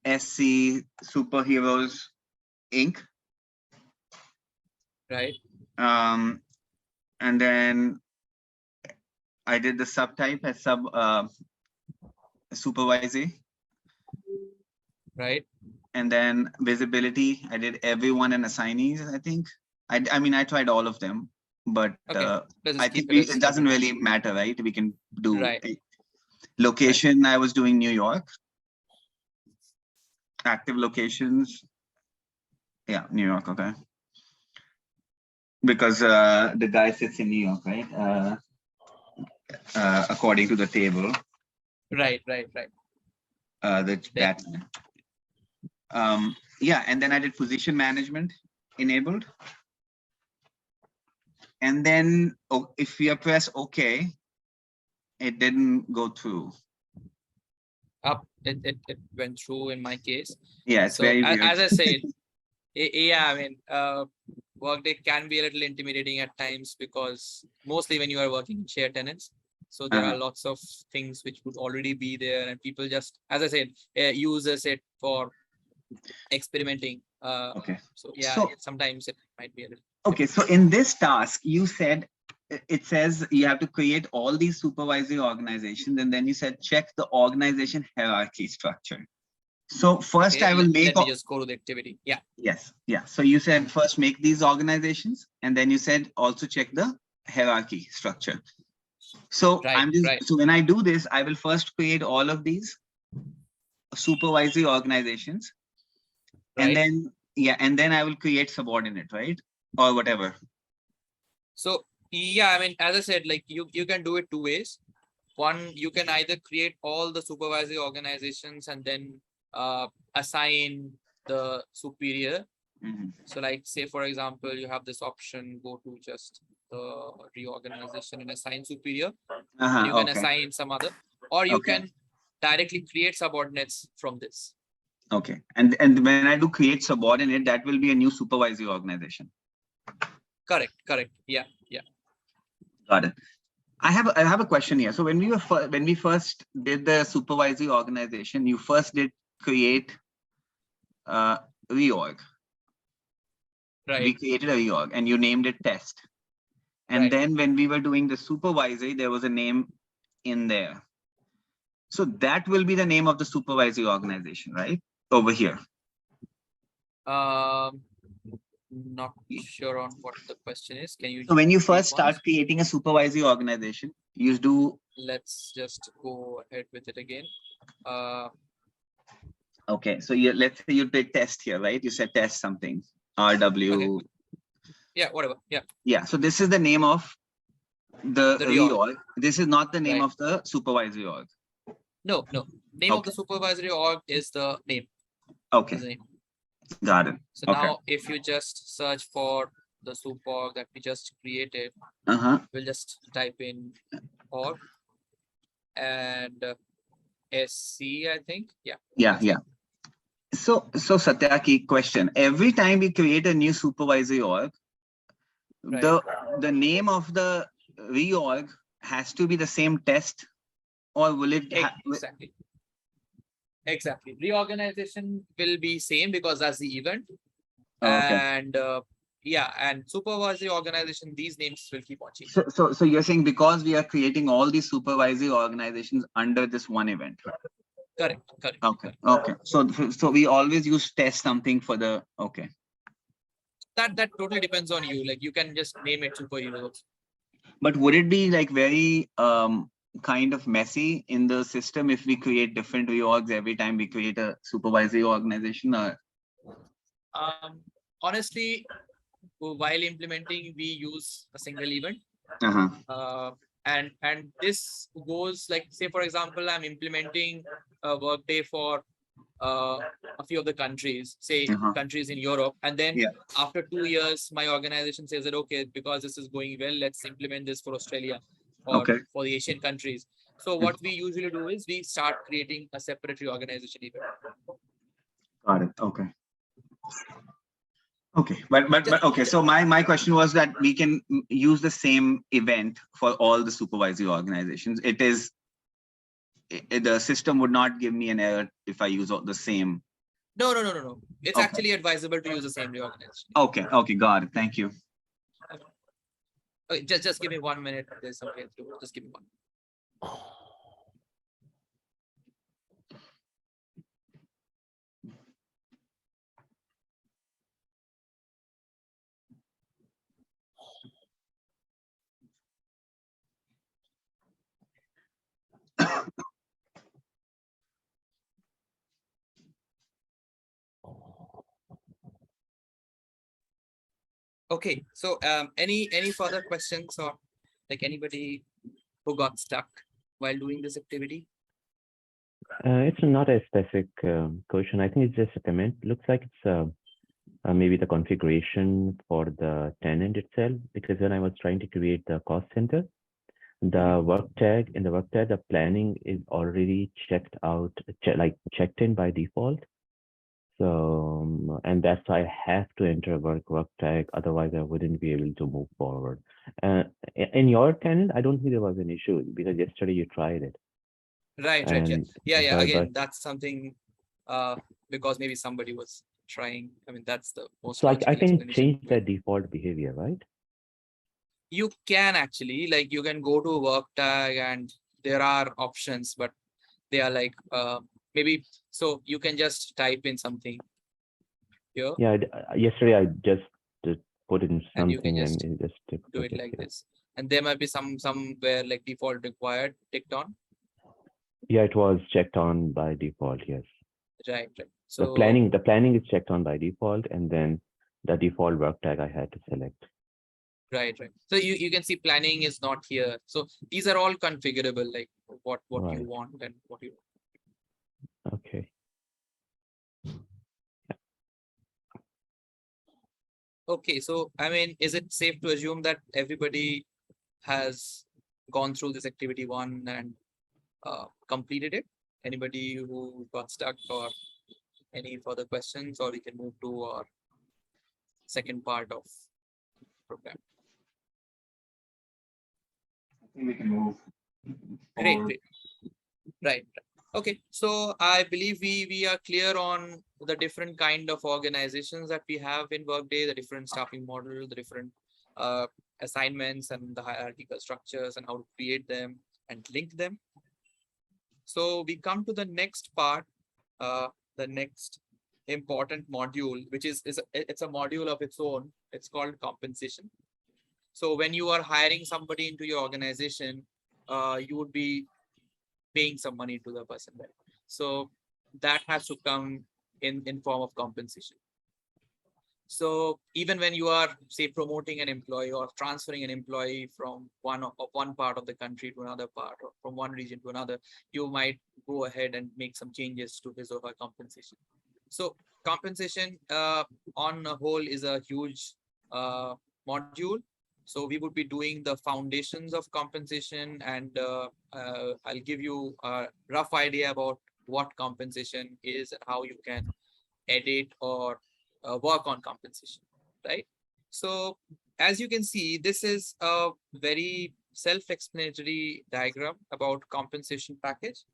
SC Superheroes Inc. Right. And then I did the subtype as supervisor. Right. And then visibility, I did everyone and assignees, I think. I mean, I tried all of them, but Okay. I think it doesn't really matter, right? We can do right. Location. Right. I was doing New York. Active locations. Yeah, New York. Okay. Because the guy sits in New York, right? According to the table. Right. That. Yeah, and then I did position management enabled. And then if you press OK, it didn't go through. It went through in my case. Yeah, it's so very weird. As I said, yeah, I mean, Workday can be a little intimidating at times because mostly when you are working in shared tenants, so there are lots of things which would already be there, and people just, as I said, uses it for experimenting. Okay. So yeah, sometimes it might be a little. Okay, so in this task, you said it says you have to create all these supervisory organizations, and then you said check the organization hierarchy structure. So first, I will make. Let me just go to the activity. Yeah. Yes. Yeah. So you said first make these organizations, and then you said also check the hierarchy structure. So so when I do this, I will first create all of these supervisory organizations, and then and then I will create subordinate, right, or whatever. So yeah, I mean, as I said, like you can do it two ways. One, you can either create all the supervisory organizations and then assign the superior. So like, say, for example, you have this option, go to just the reorganization and assign superior. You can assign some other, or you can directly create subordinates from this. Okay. And when I do create subordinate, that will be a new supervisory organization. Correct. Yeah. Got it. I have a question here. So when we first did the supervisory organization, you first did create reorg. Right. We created a reorg and you named it test. And then when we were doing the supervisory, there was a name in there. So that will be the name of the supervisory organization, right? Over here. Not sure on what the question is. Can you? So when you first start creating a supervisory organization, you do. Let's just go ahead with it again. Okay, so let's say you did test here, right? You said test something, RW. Okay. Yeah, whatever. Yeah. Yeah. So this is the name of the reorg. This is not the name of the supervisory org. No. Name of the supervisory org is the name. Okay. Got it. So now if you just search for the super org that we just created, we'll just type in org and SC, I think. Yeah. Yeah. So Satyaki, question. Every time we create a new supervisory org, the name of the reorg has to be the same test, or will it Exactly. Reorganization will be same because that's the event. And and supervisory organization, these names will keep on changing. So you're saying because we are creating all these supervisory organizations under this one event. Correct. Okay. So we always use test something for the That totally depends on you. Like you can just name it superheroes. But would it be like very kind of messy in the system if we create different reorgs every time we create a supervisory organization? Or honestly, while implementing, we use a single event. And this goes like, say, for example, I'm implementing a Workday for a few of the countries, say countries in Europe. And then after 2 years, my organization says that, okay, because this is going well, let's implement this for Australia or for the Asian countries. So what we usually do is we start creating a separate reorganization event. Got it. Okay. But okay. So my question was that we can use the same event for all the supervisory organizations. It is the system would not give me an error if I use the same. No. It's Okay. actually advisable to use the same reorganization. Okay, got it. Thank you. Okay, just give me 1 minute. There's something to do. Just give me one. Okay, so any further questions, or like anybody who got stuck while doing this activity? It's not a specific question. I think it's just a comment. Looks like it's maybe the configuration for the tenant itself, because when I was trying to create the cost center, the work tag, the planning is already checked out, checked in by default. So, and that's why I have to enter work tag, otherwise I wouldn't be able to move forward. In your tenant, I don't think there was an issue, because yesterday you tried it. Right. Yeah. Again, that's something because maybe somebody was trying. I mean, that's the most. So I can change that default behavior, right? You can actually, like, you can go to work tag and there are options, but they are like maybe, so you can just type in something here. Yeah, yesterday I just put in something and you can just do it like this, and there might be somewhere like default required ticked on. Yeah, it was checked on by default. Yes. Right. So the planning is checked on by default, and then the default work tag I had to select. Right. So you can see planning is not here. So these are all configurable, like what Right. you want and what you want. Okay. Okay, so I mean, is it safe to assume that everybody has gone through this activity 1 and completed it? Anybody who got stuck, or any further questions, or we can move to our second part of program? I think we can move. Great. Right. Okay, so I believe we are clear on the different kind of organizations that we have in Workday, the different staffing model, the different assignments and the hierarchical structures, and how to create them and link them. So we come to the next part, the next important module, which is it's a module of its own. It's called compensation. So when you are hiring somebody into your organization, you would be paying some money to the person, right? So that has to come in form of compensation. So even when you are, say, promoting an employee or transferring an employee from one part of the country to another part, or from one region to another, you might go ahead and make some changes to his or her compensation. So compensation on a whole is a huge module. So we would be doing the foundations of compensation, and I'll give you a rough idea about what compensation is and how you can edit or work on compensation, right? So as you can see, this is a very self-explanatory diagram about compensation package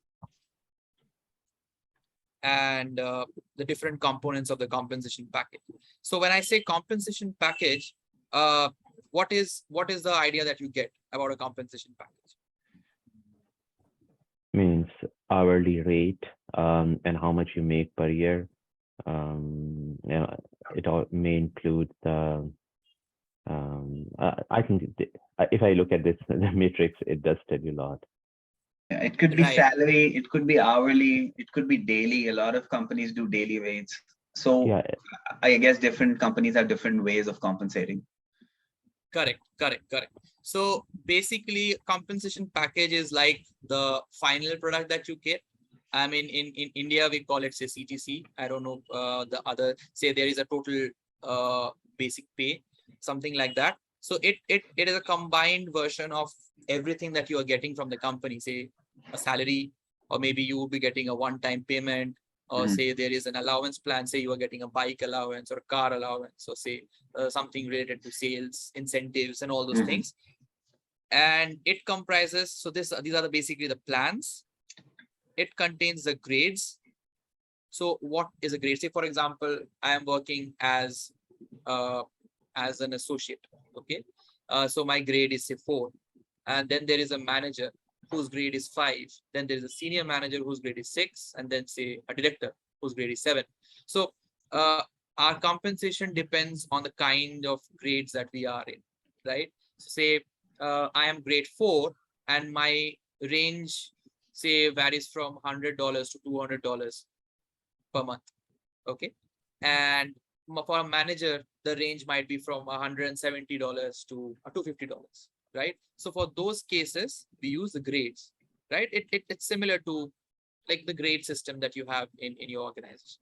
and the different components of the compensation package. So when I say compensation package, what is the idea that you get about a compensation package? Means hourly rate and how much you make per year. It all may include the I think if I look at this the matrix, it does tell you a lot. Yeah, it could be salary, it could be hourly, it could be daily. A lot of companies do daily rates. So yeah, I guess different companies have different ways of compensating. Correct. So basically, compensation package is like the final product that you get. I mean, in India, we call it, say, CTC. I don't know the other, say there is a total basic pay, something like that. So it is a combined version of everything that you are getting from the company, say a salary, or maybe you will be getting a one-time payment, or say there is an allowance plan, say you are getting a bike allowance or a car allowance, or say something related to sales, incentives, and all those things. And it comprises, so these are basically the plans. it contains the grades. So what is a grade? Say, for example, I am working as an associate. Okay. So my grade is say 4. And then there is a manager whose grade is 5. Then there is a senior manager whose grade is 6. And then say a director whose grade is 7. So our compensation depends on the kind of grades that we are in, right? So say I am grade 4 and my range say varies from $100 to $200 per month. Okay. And for a manager, the range might be from $170 to $250, right? So for those cases, we use the grades, right? It's similar to like the grade system that you have in your organization.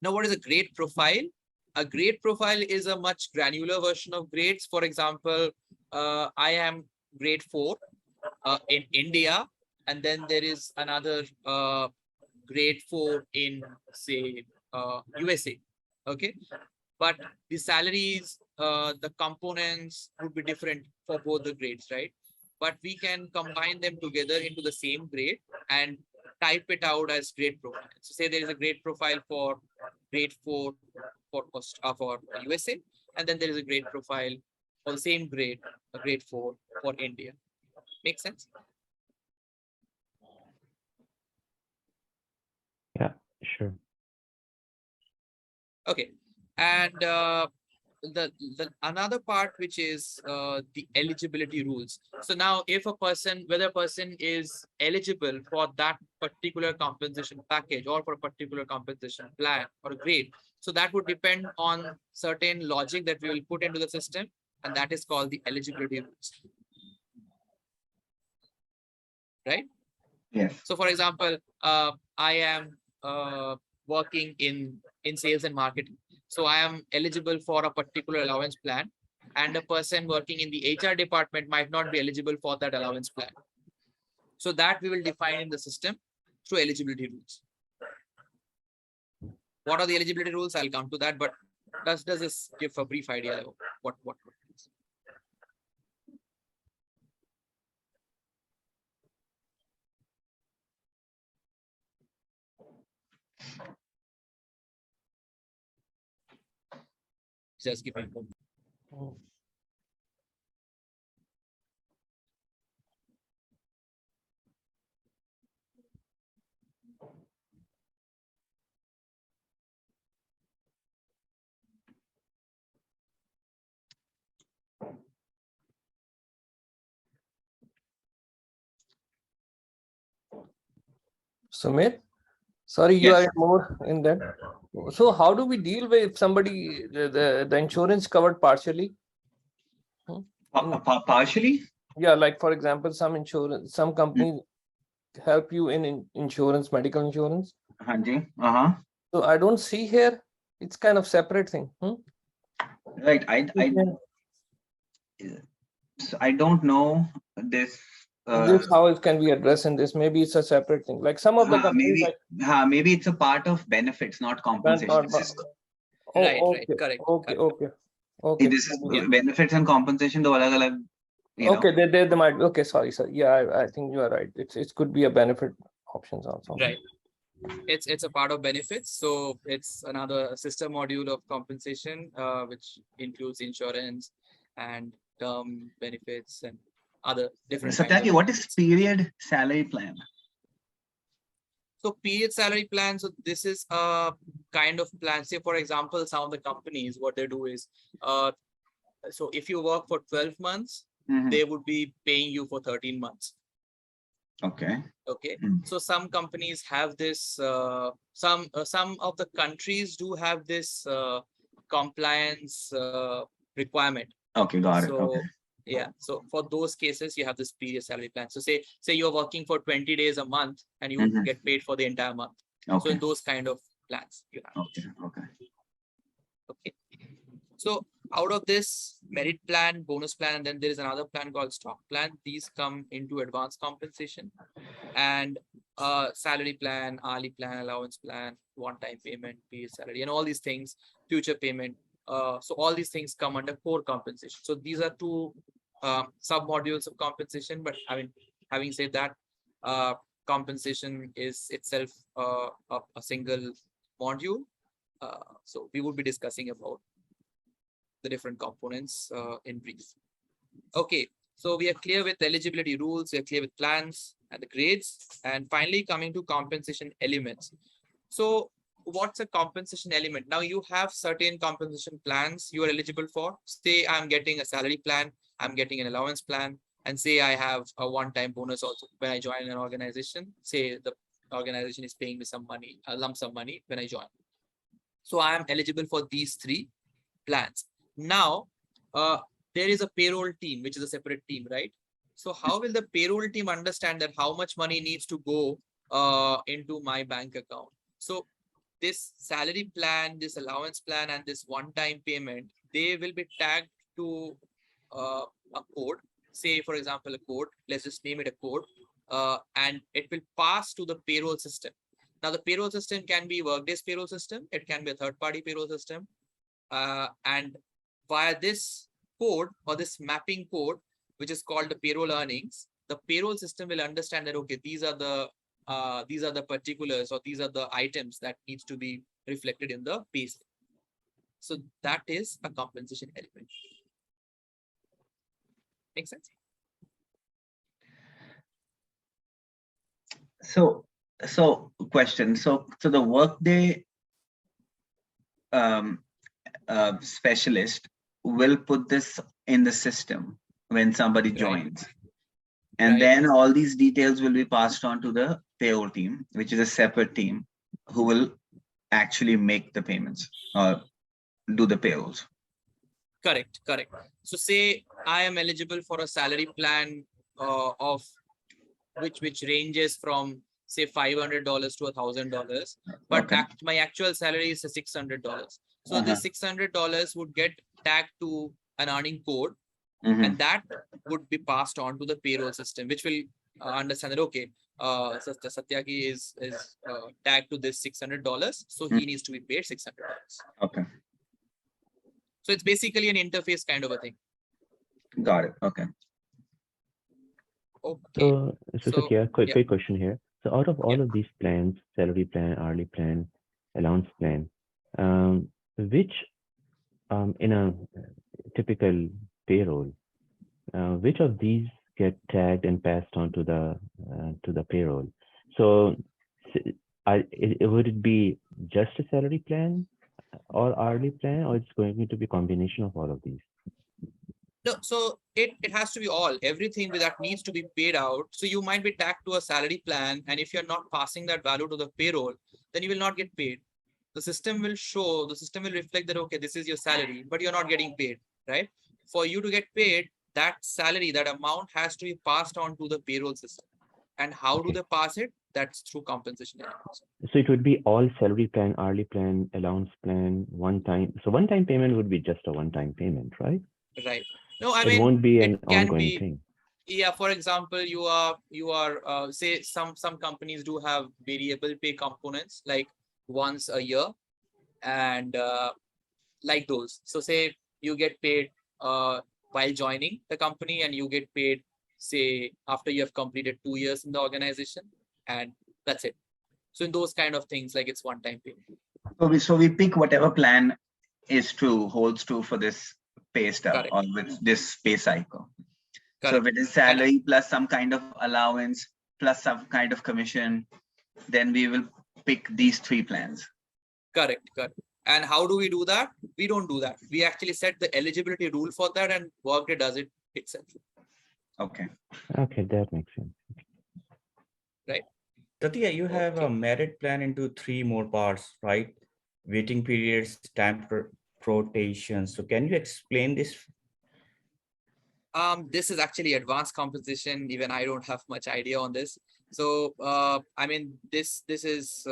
Now, what is a grade profile? A grade profile is a much granular version of grades. For example, I am grade 4 in India, and then there is another grade 4 in say USA. Okay, but the salaries, the components would be different for both the grades, right? But we can combine them together into the same grade and type it out as grade profile. So say there is a grade profile for grade 4 for USA, and then there is a grade profile for the same grade, a grade 4 for India. Make sense? Yeah, sure. Okay, and the another part, which is the eligibility rules. So now if whether a person is eligible for that particular compensation package or for a particular compensation plan or grade, so that would depend on certain logic that we will put into the system, and that is called the eligibility rules, right? Yes. So for example, I am working in sales and marketing. So I am eligible for a particular allowance plan, and a person working in the HR department might not be eligible for that allowance plan. So that we will define in the system through eligibility rules. What are the eligibility rules? I'll come to that, but does this give a brief idea of what it is? Just give me a moment. Sumit, sorry, you Yes. are more in that. So how do we deal with somebody, the insurance covered partially? Partially? Yeah, like for example, some companies help you in insurance, medical insurance. So I don't see here, it's kind of separate thing. Right. I don't know this. This how it can be addressed in this. Maybe it's a separate thing. Like some of the companies, maybe it's a part of benefits, not compensation. Right, okay, correct. Okay. This is benefits and compensation. Okay, they might. Okay, sorry. Yeah, I think you are right. It could be a benefit options also. Right. It's a part of benefits. So it's another system module of compensation, which includes insurance and term benefits and other different. Satyaki, what is period salary plan? So period salary plan. So this is a kind of plan. Say, for example, some of the companies, what they do is, so if you work for 12 months, they would be paying you for 13 months. Okay. Okay. So some companies have this, some of the countries do have this compliance requirement. Okay, got it. So, okay. Yeah. So for those cases, you have this period salary plan. So say you're working for 20 days a month and you get paid for the entire month. Okay. So in those kind of plans you have. Okay. So out of this merit plan, bonus plan, and then there is another plan called stock plan. These come into advanced compensation, and salary plan, hourly plan, allowance plan, one-time payment, period salary, and all these things, future payment. So all these things come under core compensation. So these are two sub modules of compensation. But I mean, having said that, compensation is itself a single module. So we would be discussing about the different components in brief. Okay, so we are clear with eligibility rules, we are clear with plans and the grades, and finally coming to compensation elements. So what's a compensation element? Now you have certain compensation plans you are eligible for. Say I'm getting a salary plan, I'm getting an allowance plan, and say I have a one-time bonus also when I join an organization. Say the organization is paying me some money, a lump sum money when I join. So I am eligible for these three plans. Now, there is a payroll team, which is a separate team, right? So how will the payroll team understand that how much money needs to go into my bank account? So this salary plan, this allowance plan, and this one-time payment, they will be tagged to a code. Say, for example, a code. Let's just name it a code, and it will pass to the payroll system. Now, the payroll system can be Workday's payroll system. It can be a third-party payroll system, and via this code or this mapping code, which is called the payroll earnings, the payroll system will understand that, okay, these are the particulars, or these are the items that needs to be reflected in the pay slip. So that is a compensation element. Make sense? So question. So the Workday specialist will put this in the system when somebody joins. And then all these details will be passed on to the payroll team, which is a separate team who will actually make the payments or do the payrolls. Correct. So say I am eligible for a salary plan of which ranges from say $500 to $1,000, but my actual salary is $600. So this $600 would get tagged to an earning code, and that would be passed on to the payroll system, which will understand that, okay, Satyaki is tagged to this $600, so he needs to be paid $600. Okay. So it's basically an interface kind of a thing. Got it. Okay. So Satya, quick question here. So out of all of these plans, salary plan, hourly plan, allowance plan, which in a typical payroll, which of these get tagged and passed on to the payroll? So would it be just a salary plan or hourly plan, or it's going to be a combination of all of these? No, so it has to be all, everything that needs to be paid out. So you might be tagged to a salary plan, and if you're not passing that value to the payroll, then you will not get paid. The system will reflect that, okay, this is your salary, but you're not getting paid, right? For you to get paid, that salary, that amount has to be passed on to the payroll system. And how do they pass it? That's through compensation elements. So it would be all salary plan, hourly plan, allowance plan, one-time. So one-time payment would be just a one-time payment, right? Right. No, I mean, it won't be an ongoing thing. Yeah, for example, you are say some companies do have variable pay components, like once a year, and like those. So say you get paid while joining the company, and you get paid, say, after you have completed 2 years in the organization, and that's it. So in those kind of things, like it's one-time payment. So we pick whatever plan holds true for this pay stub or with this pay cycle. So if it is salary plus some kind of allowance plus some kind of commission, then we will pick these three plans. Correct. And how do we do that? We don't do that. We actually set the eligibility rule for that, and Workday does it itself. Okay, that makes sense. Right. Tatya, you have a merit plan into 3 more parts, right? Waiting periods, time rotation. So can you explain this? This is actually advanced compensation. Even I don't have much idea on this. So I mean, this is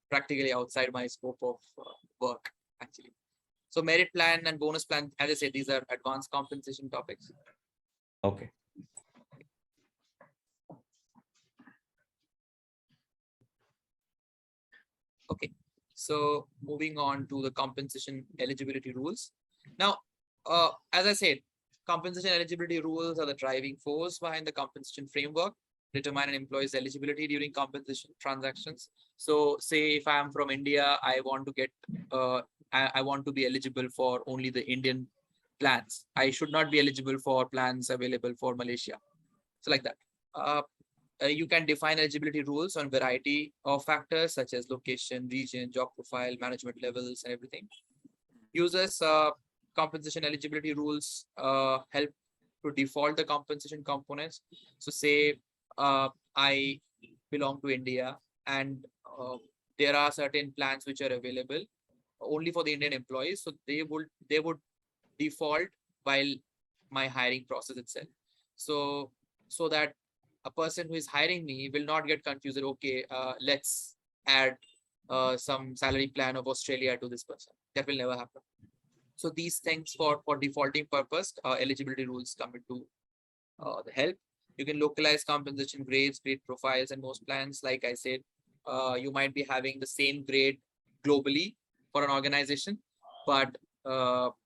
practically outside my scope of work, actually. So merit plan and bonus plan, as I said, these are advanced compensation topics. Okay. Okay, so moving on to the compensation eligibility rules. Now, as I said, compensation eligibility rules are the driving force behind the compensation framework. determine an employee's eligibility during compensation transactions. So say if I'm from India, I want to get, I want to be eligible for only the Indian plans. I should not be eligible for plans available for Malaysia. So like that. You can define eligibility rules on variety of factors such as location, region, job profile, management levels, and everything. Users compensation eligibility rules help to default the compensation components. So say I belong to India and there are certain plans which are available only for the Indian employees. So they would default while my hiring process itself. So that a person who is hiring me will not get confused that, okay, let's add some salary plan of Australia to this person. That will never happen. So these things for defaulting purpose, eligibility rules come into the help. You can localize compensation grades, grade profiles, and most plans. Like I said, you might be having the same grade globally for an organization, but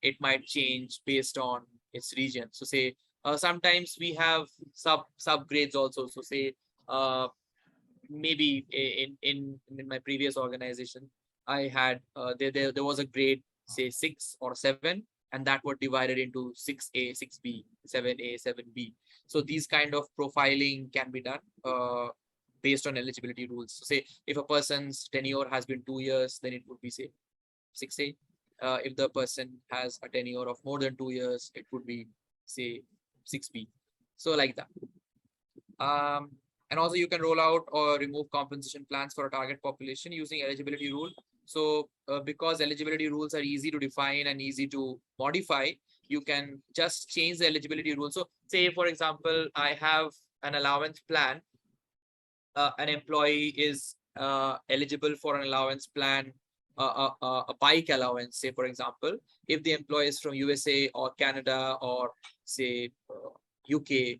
it might change based on its region. So say sometimes we have sub grades also. So say maybe in my previous organization, I had there was a grade, say 6 or 7, and that were divided into 6A, 6B, 7A, 7B. So these kind of profiling can be done based on eligibility rules. So say if a person's tenure has been 2 years, then it would be say 6A. If the person has a tenure of more than 2 years, it would be say 6B. So like that. And also you can roll out or remove compensation plans for a target population using eligibility rule. So because eligibility rules are easy to define and easy to modify, you can just change the eligibility rule. So say, for example, I have an allowance plan. An employee is eligible for an allowance plan, a bike allowance, say, for example, if the employee is from USA or Canada or say UK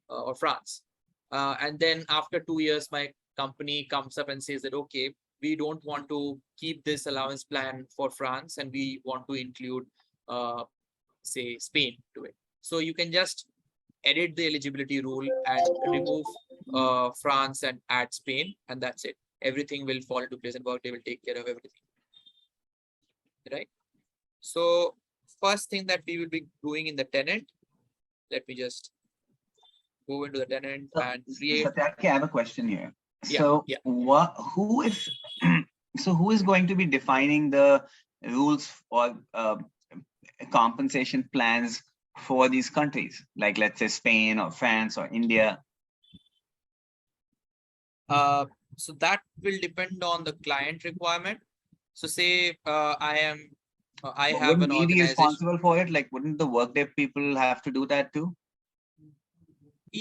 or France. And then after 2 years, my company comes up and says that, okay, we don't want to keep this allowance plan for France and we want to include, say, Spain to it. So you can just edit the eligibility rule and remove France and add Spain, and that's it. Everything will fall into place and Workday will take care of everything. Right? So first thing that we will be doing in the tenant, let me just go into the tenant and create. Satyaki, I have a question here. Yeah, so yeah. who is going to be defining the rules or compensation plans for these countries, like let's say Spain or France or India? So that will depend on the client requirement. So say I have an organization. Be responsible for it? Like, wouldn't the Workday people have to do that too?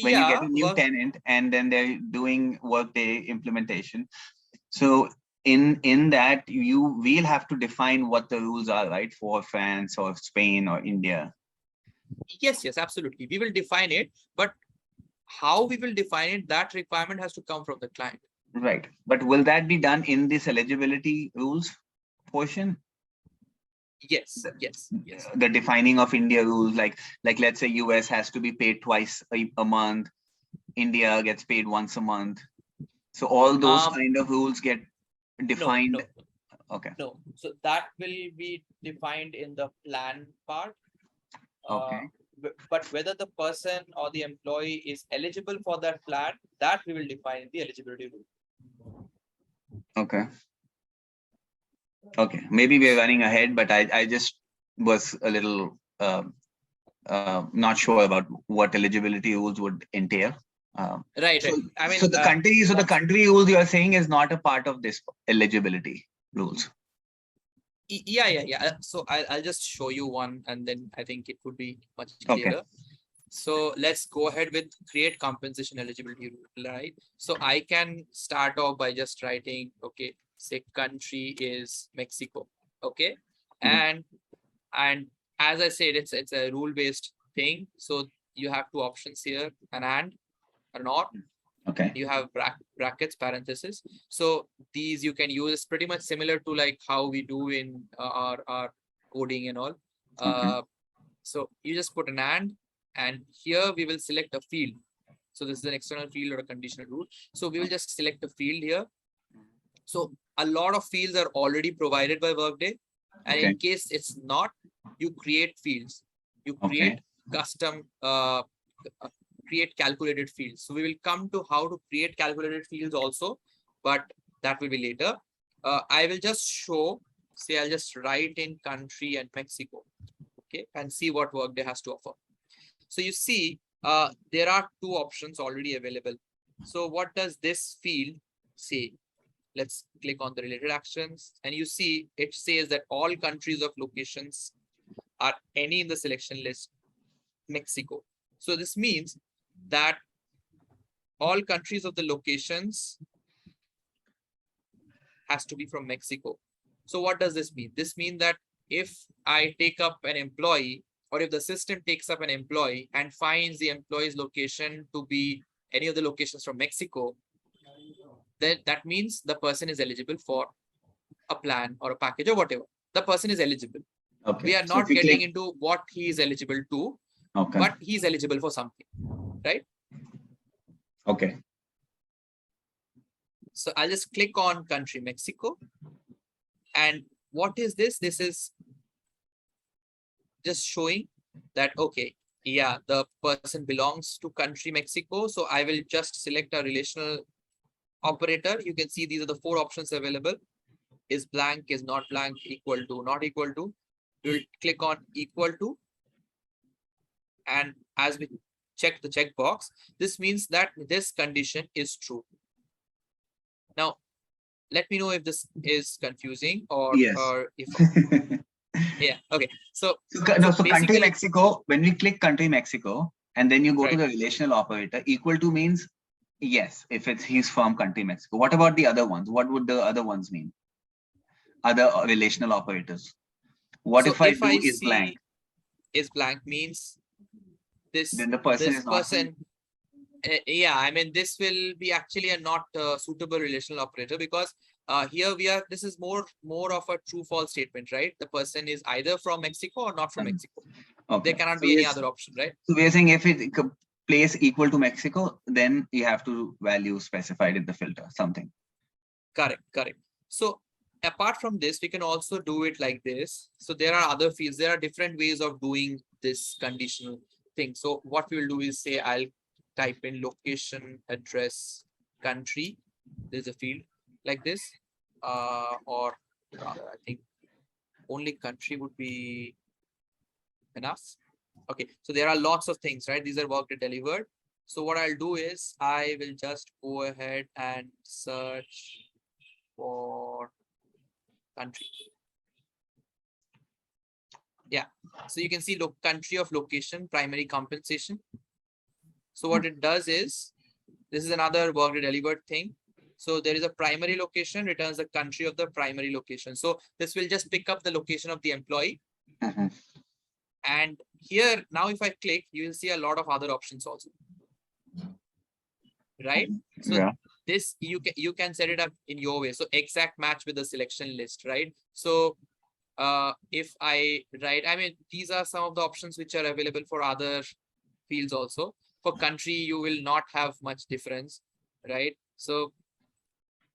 When you get a new tenant and then they're doing Workday implementation. So in that, we'll have to define what the rules are, right, for France or Spain or India. Yes, absolutely. We will define it, but how we will define it, that requirement has to come from the client. Right. But will that be done in this eligibility rules portion? Yes. The defining of India rules, like let's say US has to be paid twice a month, India gets paid once a month. So all those kind of rules get defined. No. Okay. No. So that will be defined in the plan part. Okay. But whether the person or the employee is eligible for that plan, that we will define in the eligibility rule. Okay. Okay, maybe we're running ahead, but I just was a little not sure about what eligibility rules would entail. Right. I mean, so the country rules you are saying is not a part of this eligibility rules. Yeah. So I'll just show you one, and then I think it would be much clearer. Okay. So let's go ahead with create compensation eligibility rule, right? So I can start off by just writing, okay, say country is Mexico, okay, and as I said, it's a rule based thing. So you have two options here, an and, a not. Okay. You have brackets, parentheses. So these you can use pretty much similar to like how we do in our coding and all. Okay. So you just put an and here we will select a field. So this is an external field or a conditional rule. So we will just select a field here. So a lot of fields are already provided by Workday. And in case it's not, you create fields. You create custom, create calculated fields. So we will come to how to create calculated fields also, but that will be later. I will just show, say I'll just write in country and Mexico, okay, and see what Workday has to offer. So you see, there are two options already available. So what does this field say? Let's click on the related actions, and you see it says that all countries of locations are any in the selection list, Mexico. So this means that all countries of the locations has to be from Mexico. So what does this mean? This means that if I take up an employee, or if the system takes up an employee and finds the employee's location to be any of the locations from Mexico, then that means the person is eligible for a plan or a package or whatever. The person is eligible. We are not getting into what he is eligible to, but he is eligible for something, right? Okay. So I'll just click on country Mexico. And what is this? This is just showing that, okay, yeah, the person belongs to country Mexico. So I will just select a relational operator. You can see these are the 4 options available. Is blank, is not blank, equal to, not equal to. We will click on equal to. And as we check the checkbox, this means that this condition is true. Now, let me know if this is confusing or, or if yeah, okay. So country Mexico, when we click country Mexico and then you go to the relational operator, equal to means yes, if he's from country Mexico. What about the other ones? What would the other ones mean? Other relational operators. What if I do is blank? Is blank means this, then the person this is not person, yeah, I mean, this will be actually a not suitable relational operator, because here we are, this is more of a true false statement, right? The person is either from Mexico or not from Mexico. There cannot be any other option, right? So we are saying if it place equal to Mexico, then you have to value specified in the filter, something. Correct. So apart from this, we can also do it like this. So there are other fields. There are different ways of doing this conditional thing. So what we will do is say, I'll type in location, address, country. There's a field like this, or I think only country would be enough. Okay, so there are lots of things, right? These are Workday delivered. So what I'll do is I will just go ahead and search for country. Yeah, so you can see country of location, primary compensation. So what it does is, this is another Workday delivered thing. So there is a primary location, returns the country of the primary location. So this will just pick up the location of the employee. And here, now if I click, you will see a lot of other options also. Right? So this, you can set it up in your way. So exact match with the selection list, right? So if I write, I mean, these are some of the options which are available for other fields also. For country, you will not have much difference, right? So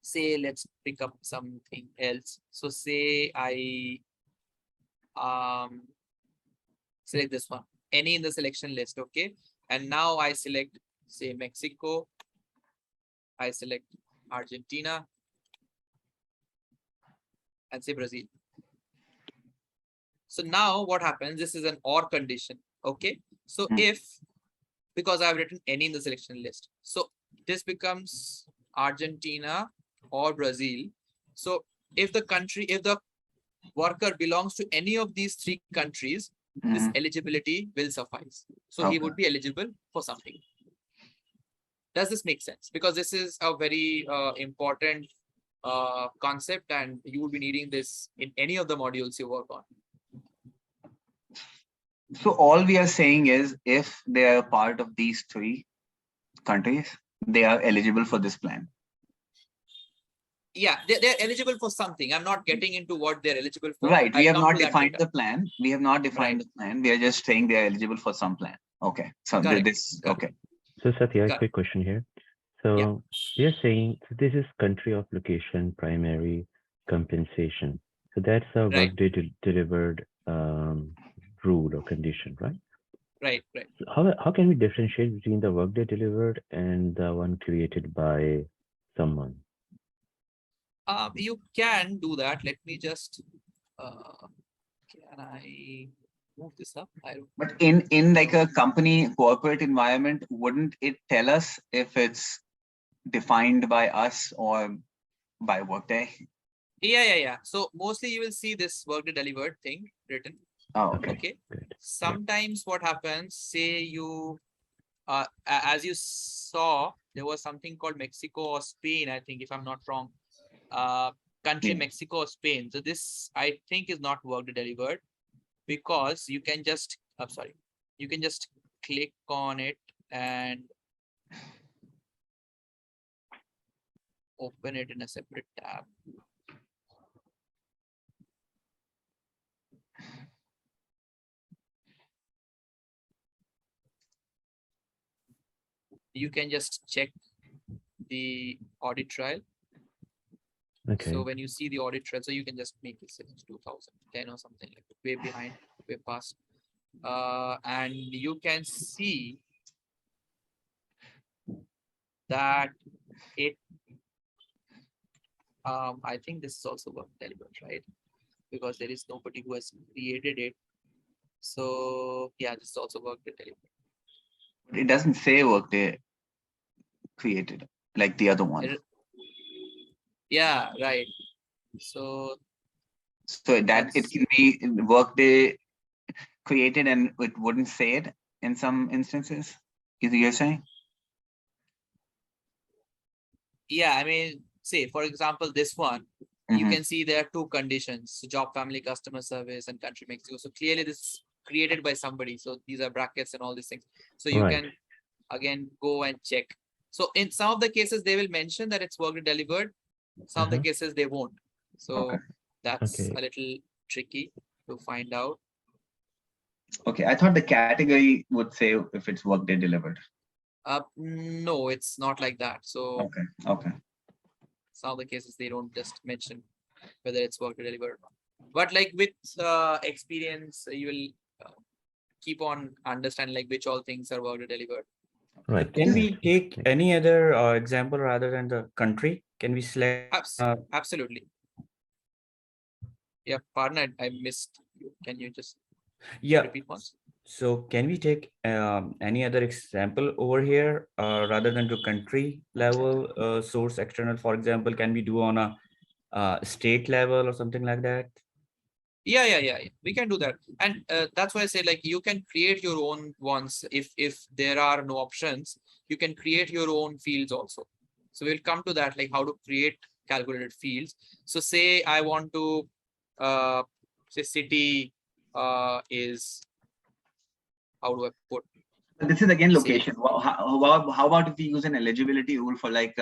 say, let's pick up something else. So say I select this one, any in the selection list, okay? And now I select, say, Mexico. I select Argentina and say Brazil. So now what happens, this is an OR condition, okay? So if, because I've written any in the selection list, so this becomes Argentina or Brazil. So if the country, if the worker belongs to any of these 3 countries, this eligibility will suffice. So he would be eligible for something. Does this make sense? Because this is a very important concept, and you will be needing this in any of the modules you work on. So all we are saying is, if they are part of these 3 countries, they are eligible for this plan. Yeah, they're eligible for something. I'm not getting into what they're eligible for. Right. We have not defined the plan. We have not defined the plan. We are just saying they are eligible for some plan. Okay. So this, okay. So Satya, a quick question here. So Yeah. you're saying so this is country of location, primary compensation. So that's a Right. Workday delivered rule or condition, right? Right. Right. So how can we differentiate between the Workday delivered and the one created by someone? You can do that. Let me just can I move this up? But in like a company corporate environment, wouldn't it tell us if it's defined by us or by Workday? Yeah. So mostly you will see this Workday delivered thing written. Oh, okay. Okay. Good. Sometimes what happens, say you as you saw, there was something called Mexico or Spain, I think, if I'm not wrong. Country Mexico or Spain. So this I think is not Workday delivered, because you can just you can just click on it and open it in a separate tab. You can just check the audit trail. Okay. So when you see the audit trail, so you can just make this 2010 or something like way behind, way past. And you can see that it I think this is also work delivered, right? Because there is nobody who has created it. So yeah, this is also work delivered. It doesn't say Workday created like the other one. Yeah, right. So that it can be Workday created and it wouldn't say it in some instances. Is you're saying? Yeah, I mean, say for example, this one, you can see there are two conditions: so job, family, customer service, and country Mexico. So clearly this is created by somebody. So these are brackets and all these things. So you can again go and check. So in some of the cases, they will mention that it's Workday delivered. Some of the cases they won't. So that's a little tricky to find out. Okay, I thought the category would say if it's Workday delivered. No, it's not like that. So okay. Some of the cases they don't just mention whether it's Workday delivered or not. But like with experience, you will keep on understanding like which all things are Workday delivered. Right. Can we take any other example rather than the country? Can we select? Absolutely. Yeah, partner, I missed you. Can you just repeat once? So can we take any other example over here rather than to country level source external? For example, can we do on a state level or something like that? Yeah. We can do that. And that's why I say like you can create your own ones. If there are no options, you can create your own fields also. So we'll come to that, like how to create calculated fields. So say I want to say city is, how do I put? This is again location. How about if we use an eligibility rule for like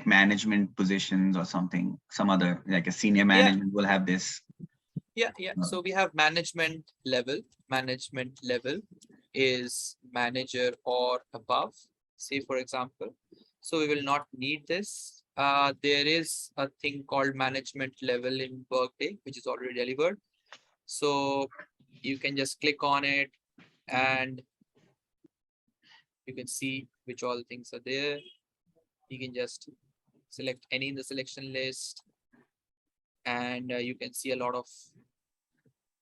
management positions or something, some other like a senior management will have this. Yeah. So we have management level. Management level is manager or above, say for example. So we will not need this. There is a thing called management level in Workday, which is already delivered. So you can just click on it and you can see which all things are there. You can just select any in the selection list and you can see a lot of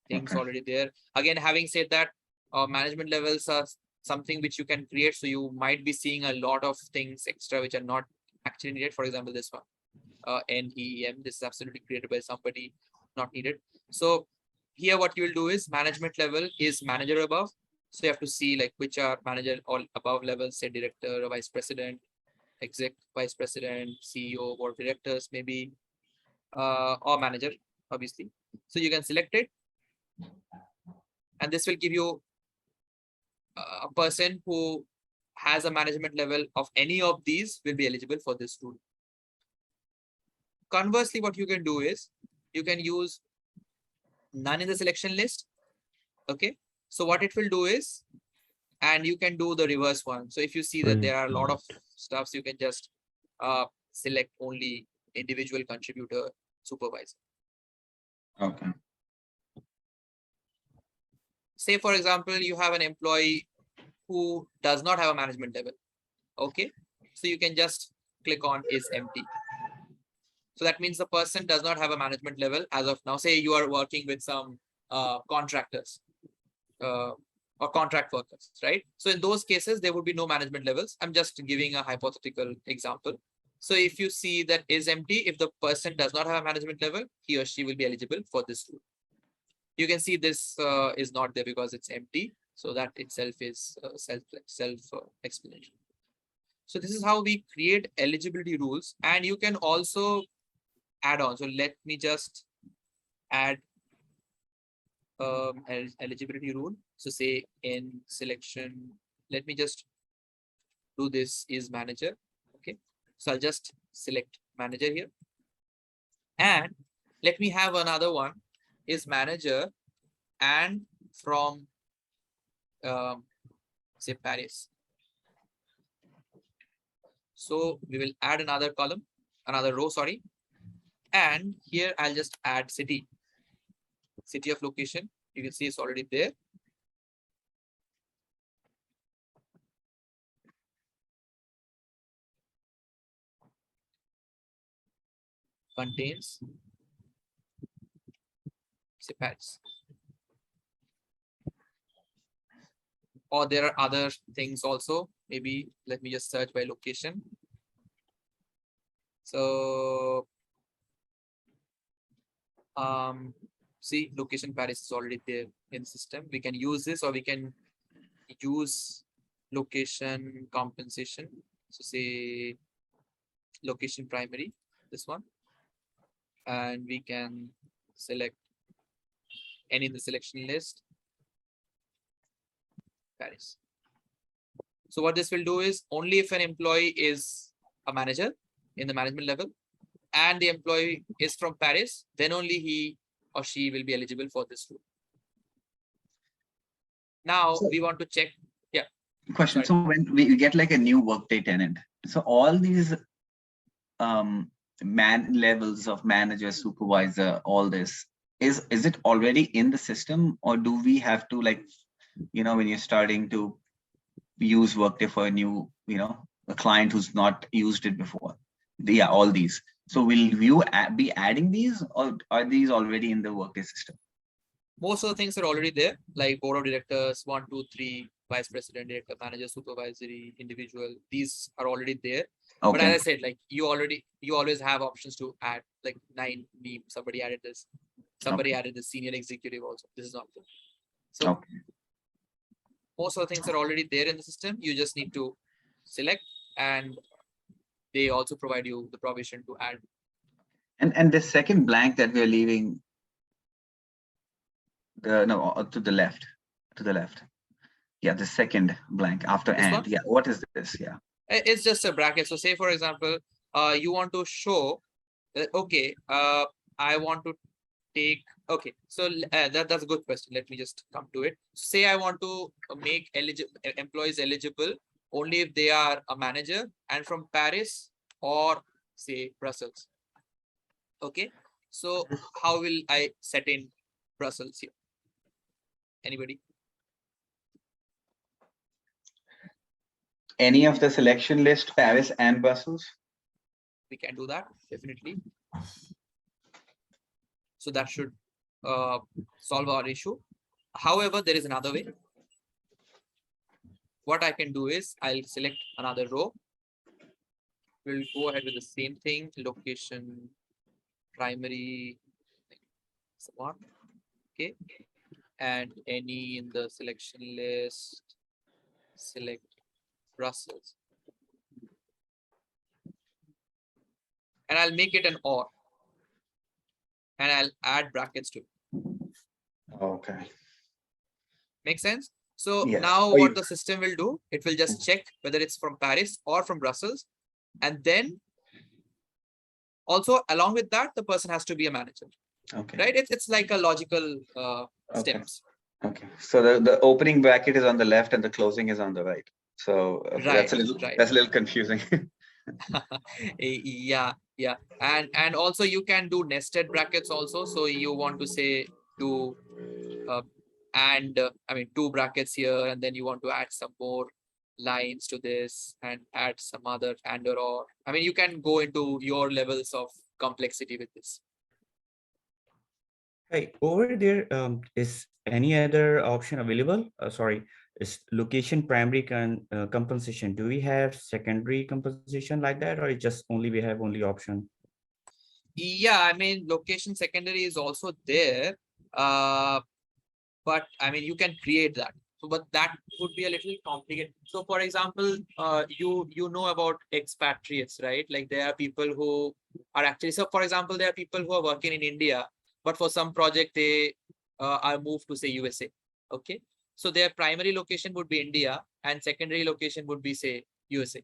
things already there. Again, having said that, management levels are something which you can create. So you might be seeing a lot of things extra which are not actually needed. For example, this one, NEEM, this is absolutely created by somebody, not needed. So here what you will do is management level is manager above. So you have to see like which are manager all above levels, say director, vice president, exec, vice president, CEO, board of directors, maybe, or manager, obviously. So you can select it. And this will give you a person who has a management level of any of these will be eligible for this tool. Conversely, what you can do is you can use none in the selection list. Okay. So what it will do is, And you can do the reverse one. So if you see that there are a lot of stuffs, you can just select only individual contributor supervisor. Okay. Say, for example, you have an employee who does not have a management level. Okay. So you can just click on is empty. So that means the person does not have a management level as of now. Say you are working with some contractors or contract workers, right? So in those cases, there would be no management levels. I'm just giving a hypothetical example. So if you see that is empty, if the person does not have a management level, he or she will be eligible for this rule. You can see this is not there because it's empty. So that itself is self-explanatory. So this is how we create eligibility rules, and you can also add on. So let me just add eligibility rule. So say in selection, let me just do this is manager. Okay. So I'll just select manager here. And let me have another one is manager and from say Paris. So we will add another column, another row, sorry. And here I'll just add city of location. You can see it's already there. Contains say Paris. Or there are other things also. Maybe let me just search by location. So see location Paris is already there in the system. We can use this, or we can use location compensation. So say location primary, this one, and we can select any in the selection list, Paris. So what this will do is only if an employee is a manager in the management level and the employee is from Paris, then only he or she will be eligible for this rule. Now we want to check. Yeah. Question. Sorry. So when we get like a new Workday tenant, so all these levels of manager, supervisor, all this, is it already in the system, or do we have to, like, when you're starting to use Workday for a new, a client who's not used it before? Yeah, all these. So will you be adding these, or are these already in the Workday system? Most of the things are already there, like board of directors, 1, 2, 3, vice president, director, manager, supervisory, individual. These are already there. Okay. But as I said, like you always have options to add, like 9 name. Somebody added this. Somebody added the senior executive also. This is not there. So most of the things are already there in the system. You just need to select, and they also provide you the provision to add. And the second blank that we are leaving, to the left. Yeah, the second blank after this and one? Yeah, what is this? Yeah, it's just a bracket. So say for example, you want to show that, okay, I want to take, okay, so that's a good question. Let me just come to it. Say I want to make employees eligible only if they are a manager and from Paris or say Brussels. Okay, so how will I set in Brussels here? Anybody? Any of the selection list, Paris and Brussels? We can do that, definitely. So that should solve our issue. However, there is another way. What I can do is I'll select another row. We'll go ahead with the same thing, location, primary, so on. Okay. And any in the selection list, select Brussels. And I'll make it an OR. And I'll add brackets to it. Okay. Make sense? So yes. Now what the system will do, it will just check whether it's from Paris or from Brussels. And then also along with that, the person has to be a manager. Okay. Right? It's like a logical steps. Okay. So the opening bracket is on the left and the closing is on the right. So that's a little confusing. Yeah, and also you can do nested brackets also. So you want to say do I mean 2 brackets here, and then you want to add some more lines to this and add some other and or. I mean, you can go into your levels of complexity with this. Hey, over there, is any other option available? Sorry, is location primary compensation? Do we have secondary compensation like that, or just only we have only option? Yeah, I mean, location secondary is also there, but I mean, you can create that. So, but that would be a little complicated. So, for example, you know about expatriates, right? Like there are people who are actually. So, for example, there are people who are working in India, but for some project they are moved to say USA. Okay, so their primary location would be India, and secondary location would be say USA.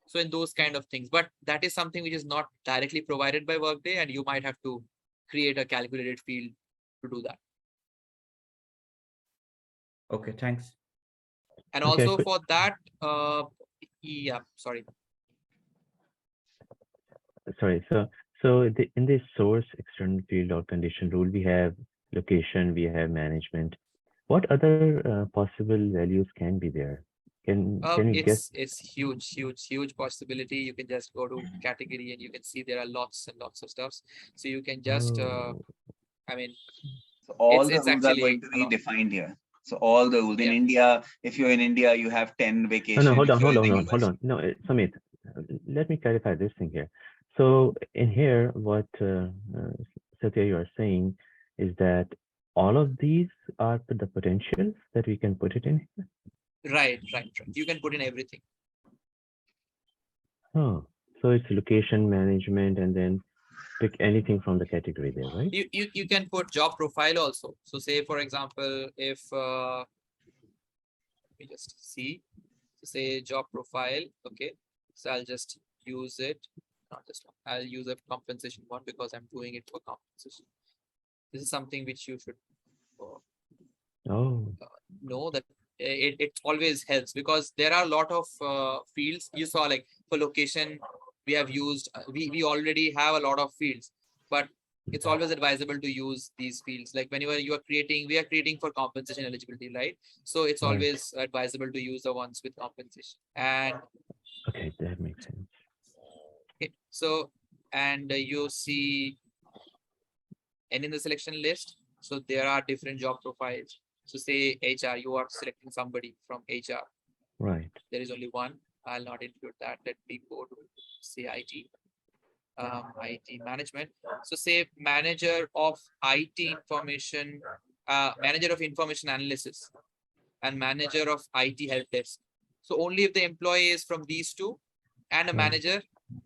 So in those kind of things, but that is something which is not directly provided by Workday, and you might have to create a calculated field to do that. Okay, thanks. And also for that, yeah, sorry. So in this source external field or condition rule, we have location, we have management. What other possible values can be there? Can you guess? It's huge possibility. You can just go to category and you can see there are lots and lots of stuffs. So you can just, I mean, so all the rules are going to be defined here. So all the rules in India, if you're in India, you have 10 vacations. No, hold on. No, Samit, let me clarify this thing here. So in here, what Satya, you are saying is that all of these are the potentials that we can put it in here? Right. You can put in everything. Oh, so it's location, management, and then pick anything from the category there, right? You can put job profile also. So say, for example, if let me just see, so say job profile. Okay, so I'll just use it. Not just one. I'll use a compensation one because I'm doing it for compensation. This is something which you should know that it always helps, because there are a lot of fields. You saw, like for location, we have used, we already have a lot of fields, but it's always advisable to use these fields. Like whenever you are creating, we are creating for compensation eligibility, right? So it's always advisable to use the ones with compensation. And okay, that makes sense. Okay, so and you see, and in the selection list, so there are different job profiles. So say HR, you are selecting somebody from HR. Right. There is only one. I'll not include that. Let me go to say IT. IT management. So say manager of IT information, manager of information analysis, and manager of IT help desk. So only if the employee is from these two and a manager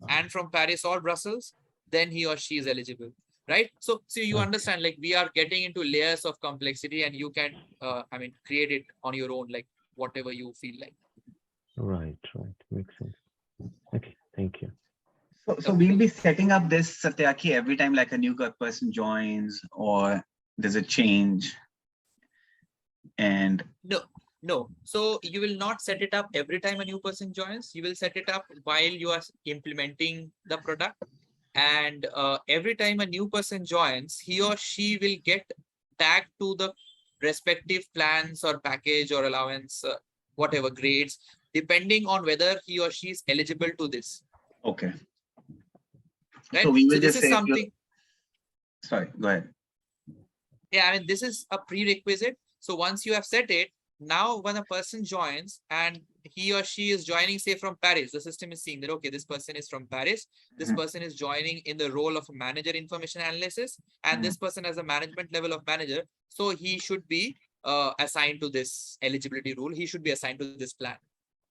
and from Paris or Brussels, then he or she is eligible, right? So you understand, like we are getting into layers of complexity, and you can, I mean, create it on your own, like whatever you feel like. Right. Makes sense. Okay, thank you. So we'll be setting up this, Satyaki, every time like a new person joins or there's a change. And no. So you will not set it up every time a new person joins. You will set it up while you are implementing the product. And every time a new person joins, he or she will get tagged to the respective plans or package or allowance, whatever grades, depending on whether he or she is eligible to this. Okay. Right? So we will this just is say something. Sorry, go ahead. Yeah, I mean, this is a prerequisite. So once you have set it, now when a person joins and he or she is joining, say from Paris, the system is seeing that, okay, this person is from Paris. This person is joining in the role of a manager information analysis, and this person has a management level of manager. So he should be assigned to this eligibility rule. He should be assigned to this plan.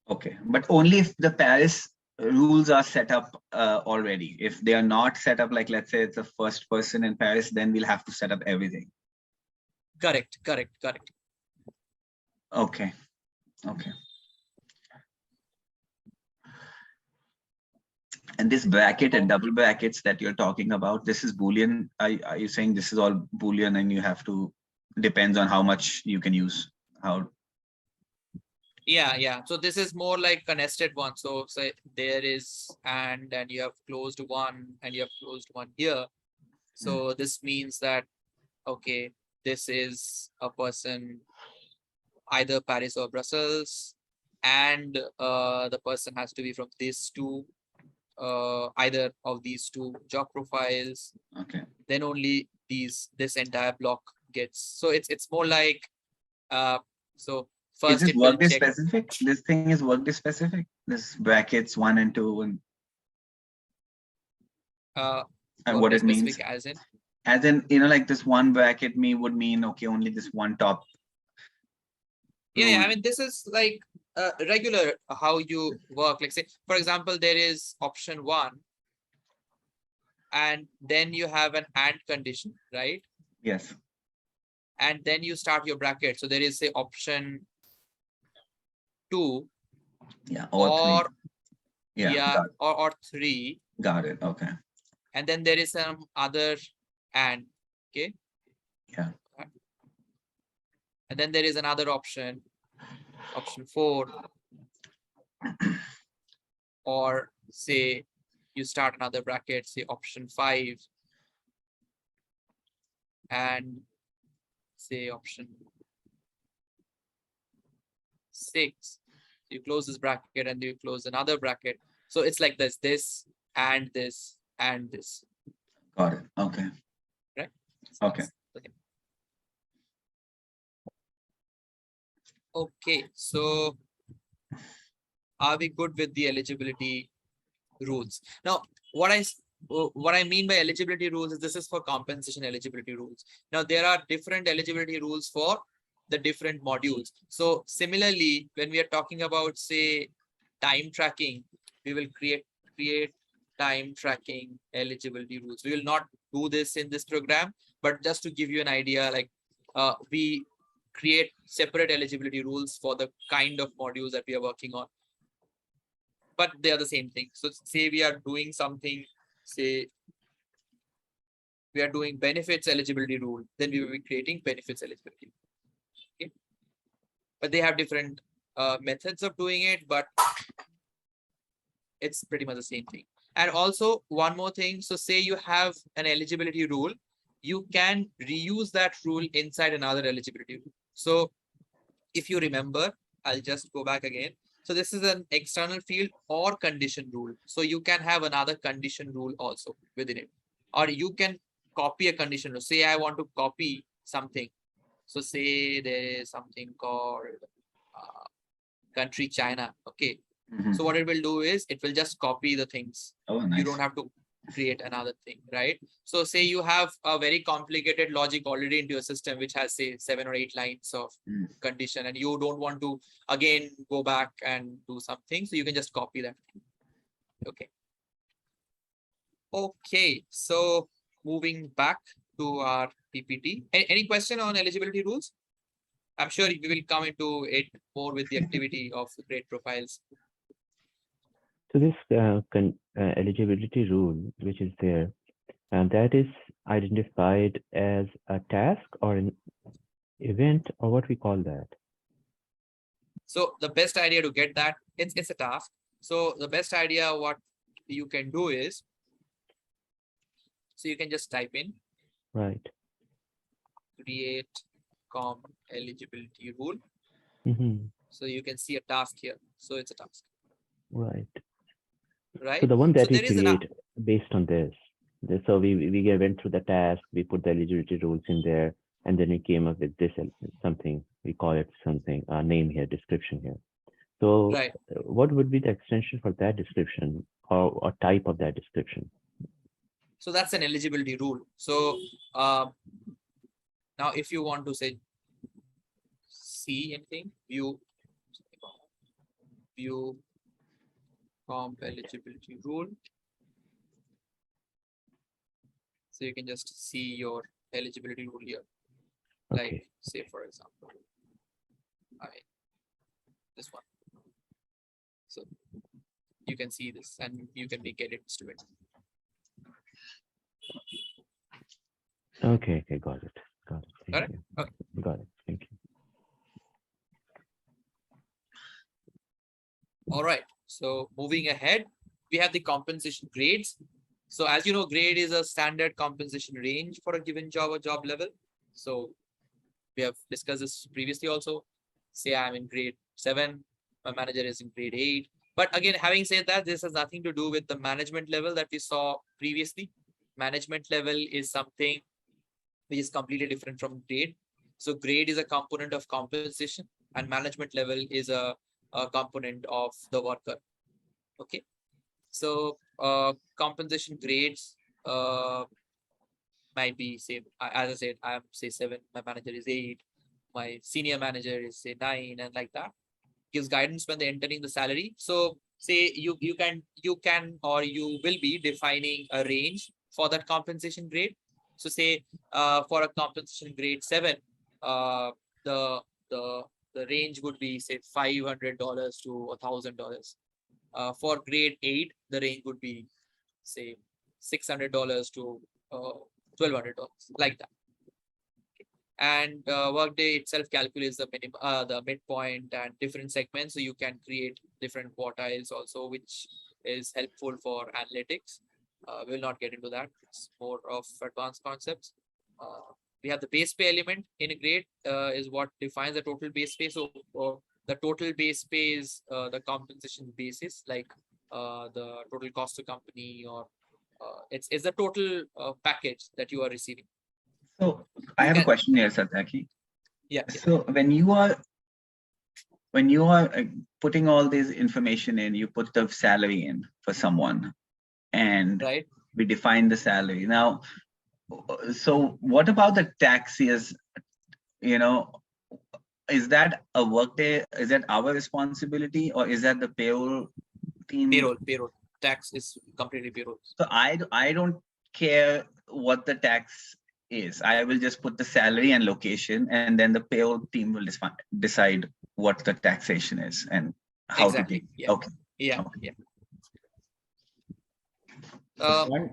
Okay, but only if the Paris rules are set up already. If they are not set up, like let's say it's the first person in Paris, then we'll have to set up everything. Correct. Okay. And this bracket and double brackets that you're talking about, this is Boolean. Are you saying this is all Boolean and you have to depends on how much you can use. How? Yeah. So this is more like a nested one. So say there is and you have closed one and you have closed one here. So this means that, okay, this is a person, either Paris or Brussels, and the person has to be from these two, either of these two job profiles. Okay. Then only this entire block gets. So it's more like so first is this it will Workday check. specific? This thing is Workday specific. This brackets 1 and 2 and what it means. As in, like this one bracket would mean, okay, only this one top. Yeah, I mean, this is like regular how you work. Like say, for example, there is option 1 and then you have an and condition, right? Yes. And then you start your bracket. So there is say option 2. Yeah. Or 3. Yeah. Or 3. Got it. Okay. And then there is some other and. Okay. Yeah. And then there is another option 4. Or say you start another bracket, say option 5. And say option 6. You close this bracket and you close another bracket. So it's like this and this and this. Got it. Okay. Right. Okay. Okay. So are we good with the eligibility rules? Now, what I mean by eligibility rules is this is for compensation eligibility rules. Now, there are different eligibility rules for the different modules. So similarly, when we are talking about, say, time tracking, we will create time tracking eligibility rules. We will not do this in this program, but just to give you an idea, like we create separate eligibility rules for the kind of modules that we are working on. But they are the same thing. So say we are doing something, say we are doing benefits eligibility rule, then we will be creating benefits eligibility. Okay. But they have different methods of doing it, but it's pretty much the same thing. And also one more thing. So say you have an eligibility rule, you can reuse that rule inside another eligibility rule. So if you remember, I'll just go back again. So this is an external field or condition rule. So you can have another condition rule also within it, or you can copy a condition rule. Say I want to copy something. So say there is something called country China. Okay. So what it will do is it will just copy the things. Oh, nice. You don't have to create another thing, right? So say you have a very complicated logic already into your system, which has say 7 or 8 lines of condition, and you don't want to again go back and do something. So you can just copy that. Okay. Okay. So moving back to our PPT. Any question on eligibility rules? I'm sure we will come into it more with the activity of great profiles. So this eligibility rule, which is there, and that is identified as a task or an event, or what we call that? So the best idea to get that, it's a task. So the best idea what you can do is, so you can just type in, right, create comp eligibility rule. Mm-hmm. So you can see a task here. So it's a task. Right. Right. So the one that we create based on this. So we went through the task, we put the eligibility rules in there, and then we came up with this something, we call it something, name here, description here. So right. What would be the extension for that description or type of that description? So that's an eligibility rule. So now if you want to say, see anything, view comp eligibility rule. So you can just see your eligibility rule here. Okay. Like say for example, this one. So you can see this and you can make edits to it. Okay, got it. Got it. Got Thank it? you. Okay. Got it. Thank you. All right. So moving ahead, we have the compensation grades. So as you know, grade is a standard compensation range for a given job or job level. So we have discussed this previously also. Say I'm in grade 7, my manager is in grade 8. But again, having said that, this has nothing to do with the management level that we saw previously. Management level is something which is completely different from grade. So grade is a component of compensation and management level is a component of the worker. Okay. So compensation grades might be say, as I said, I'm say 7, my manager is 8, my senior manager is say 9, and like that. Gives guidance when they're entering the salary. So say you can or you will be defining a range for that compensation grade. So say for a compensation grade 7, the range would be say $500 to $1,000. For grade 8, the range would be say $600 to $1,200, like that. And Workday itself calculates the minimum, the midpoint and different segments. So you can create different quartiles also, which is helpful for analytics. We'll not get into that. It's more of advanced concepts. We have the base pay element in a grade is what defines the total base pay. So the total base pay is the compensation basis, like the total cost to company, or it's the total package that you are receiving. So I have a question here, Satyaki. Yeah. So when you are putting all this information in, you put the salary in for someone, and right, we define the salary. Now, so what about the taxes? You know, is that a Workday? Is that our responsibility, or is that the payroll team? Payroll. Tax is completely payroll. So I don't care what the tax is. I will just put the salary and location, and then the payroll team will decide what the taxation is and how exactly. to be. Yeah. Okay. Yeah. Okay. Yeah.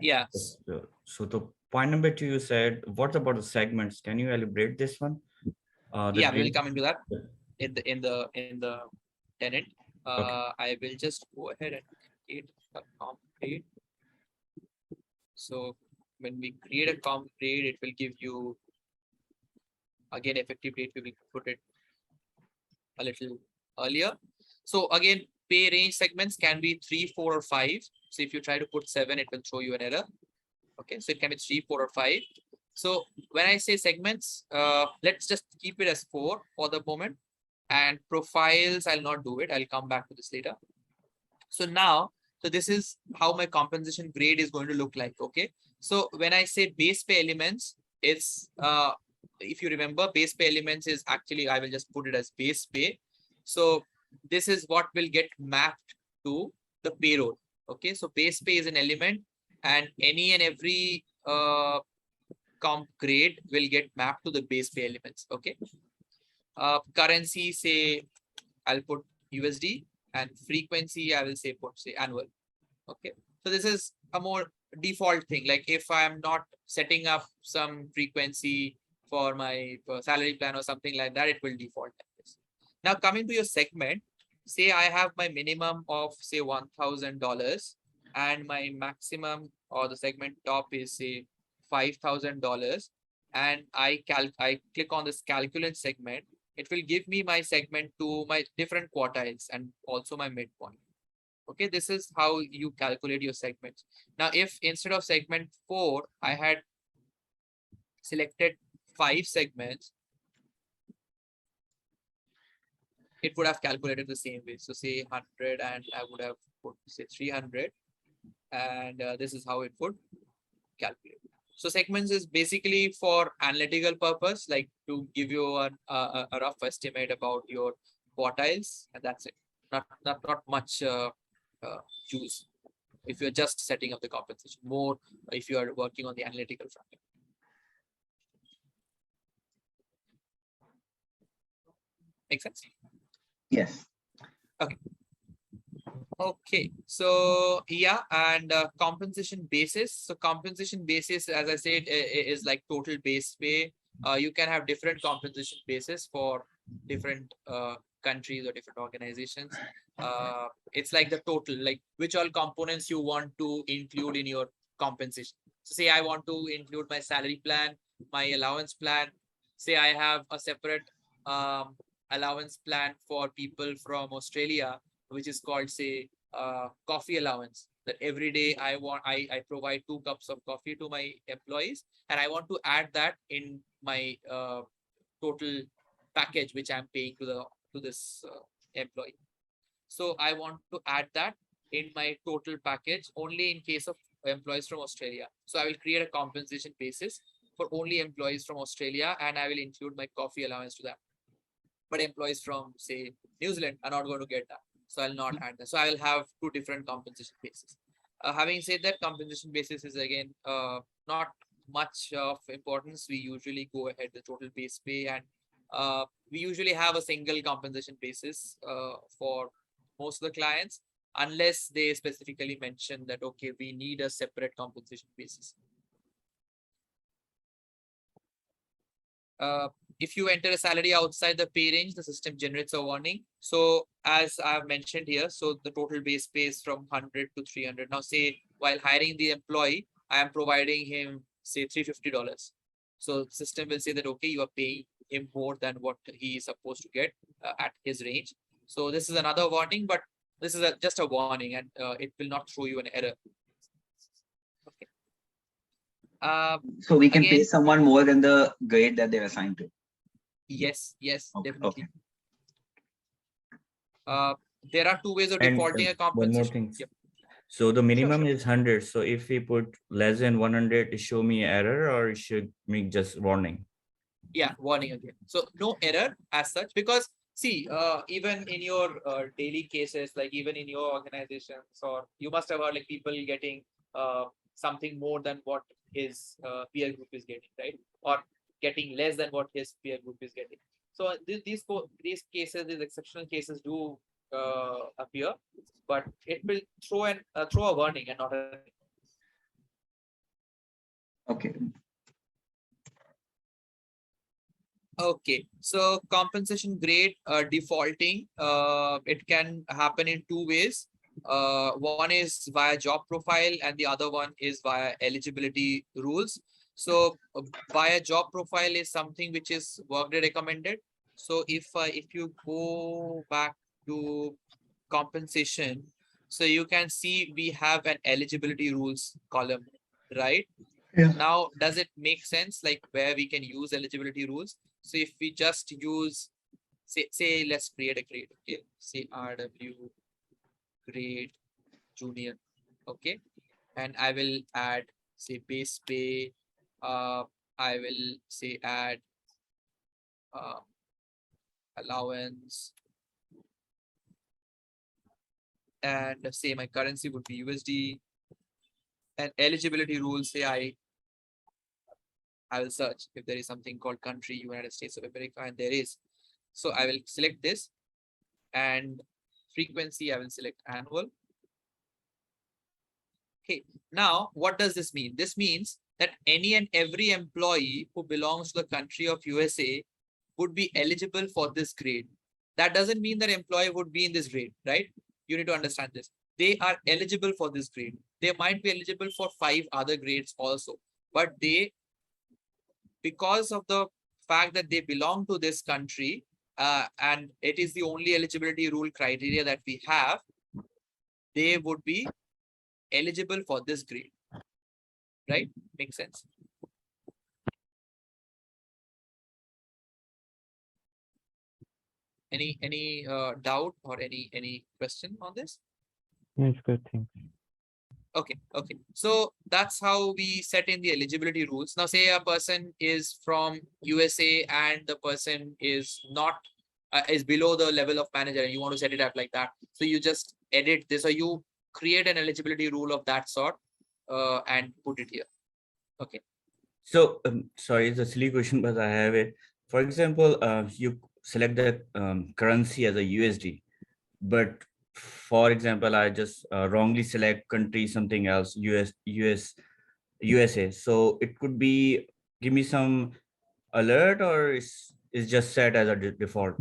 Yeah. So the point number 2, you said, what about the segments? Can you elaborate this one? Yeah, we'll come into that in the tenant. Okay. I will just go ahead and create a comp grade. So when we create a comp grade, it will give you again effective date. We will put it a little earlier. So again, pay range segments can be 3, 4, or 5. So if you try to put 7, it will throw you an error. Okay, so it can be 3, 4, or 5. So when I say segments, let's just keep it as 4 for the moment. And profiles, I'll not do it. I'll come back to this later. So now, so this is how my compensation grade is going to look like. Okay, so when I say base pay elements, it's if you remember, base pay elements is actually, I will just put it as base pay. So this is what will get mapped to the payroll. Okay, so base pay is an element, and any and every comp grade will get mapped to the base pay elements. Okay, currency, say I'll put USD, and frequency I will say put say annual. Okay, so this is a more default thing. Like if I'm not setting up some frequency for my salary plan or something like that, it will default like this. Now coming to your segment, say I have my minimum of say $1,000 and my maximum or the segment top is say $5,000, and I click on this calculate segment. It will give me my segment to my different quartiles and also my midpoint. Okay, this is how you calculate your segments. Now, if instead of segment 4, I had selected 5 segments, it would have calculated the same way. So say 100, and I would have put say 300, and this is how it would calculate. So segments is basically for analytical purpose, like to give you a rough estimate about your quartiles, and that's it. Not much use if you're just setting up the compensation. More if you are working on the analytical front. Make sense? Yes. Okay. Okay, so yeah, and compensation basis. So compensation basis, as I said, is like total base pay you can have different compensation bases for different countries or different organizations. It's like the total, like which all components you want to include in your compensation. So say I want to include my salary plan, my allowance plan. Say I have a separate allowance plan for people from Australia, which is called, say, coffee allowance. That every day I provide 2 cups of coffee to my employees, and I want to add that in my total package which I'm paying to this employee. So I want to add that in my total package only in case of employees from Australia. So I will create a compensation basis for only employees from Australia, and I will include my coffee allowance to that. But employees from, say, New Zealand are not going to get that. So I'll not add that. So I will have 2 different compensation bases. Having said that, compensation basis is again not much of importance. We usually go ahead the total base pay, and we usually have a single compensation basis for most of the clients, unless they specifically mention that, okay, we need a separate compensation basis. If you enter a salary outside the pay range, the system generates a warning. So as I've mentioned here, so the total base pay is from 100 to 300. Now say while hiring the employee, I am providing him, say, $350. So system will say that, okay, you are paying him more than what he is supposed to get at his range. So this is another warning, but this is just a warning, and it will not throw you an error. Okay. So we can pay someone more than the grade that they're assigned to. Yes, Okay, definitely. Okay. There are 2 ways of defaulting a compensation. One more thing. Yep. So the minimum is 100. So if we put less than 100, it show me error, or it should make just warning? Yeah, warning again. So no error as such, because see, even in your daily cases, like even in your organizations, or you must have heard like people getting something more than what his peer group is getting, right? Or getting less than what his peer group is getting. So these cases, these exceptional cases do appear, but it will throw a warning and not a. Okay. Okay, so compensation grade defaulting, it can happen in 2 ways. One is via job profile, and the other one is via eligibility rules. So via job profile is something which is Workday recommended. So if you go back to compensation, so you can see we have an eligibility rules column, right? Yeah. Now, does it make sense like where we can use eligibility rules? So if we just use, say let's create a grade, okay, say RW grade junior, okay, and I will add, say, base pay, I will say add allowance, and say my currency would be USD, and eligibility rules, say I will search if there is something called country United States of America, and there is. So I will select this, and frequency I will select annual. Okay, now what does this mean? This means that any and every employee who belongs to the country of USA would be eligible for this grade. That doesn't mean that employee would be in this grade, right? You need to understand this. They are eligible for this grade. They might be eligible for 5 other grades also, but because of the fact that they belong to this country, and it is the only eligibility rule criteria that we have, they would be eligible for this grade, right? Makes sense. Any doubt or any question on this? That's good. Thanks. Okay. So that's how we set in the eligibility rules. Now, say a person is from USA and the person is not is below the level of manager, and you want to set it up like that. So you just edit this, or you create an eligibility rule of that sort and put it here. Okay. So sorry, it's a silly question, but I have it. For example, you select the currency as a USD, but for example, I just wrongly select country something else, USA. So it could be, give me some alert, or is just set as a default?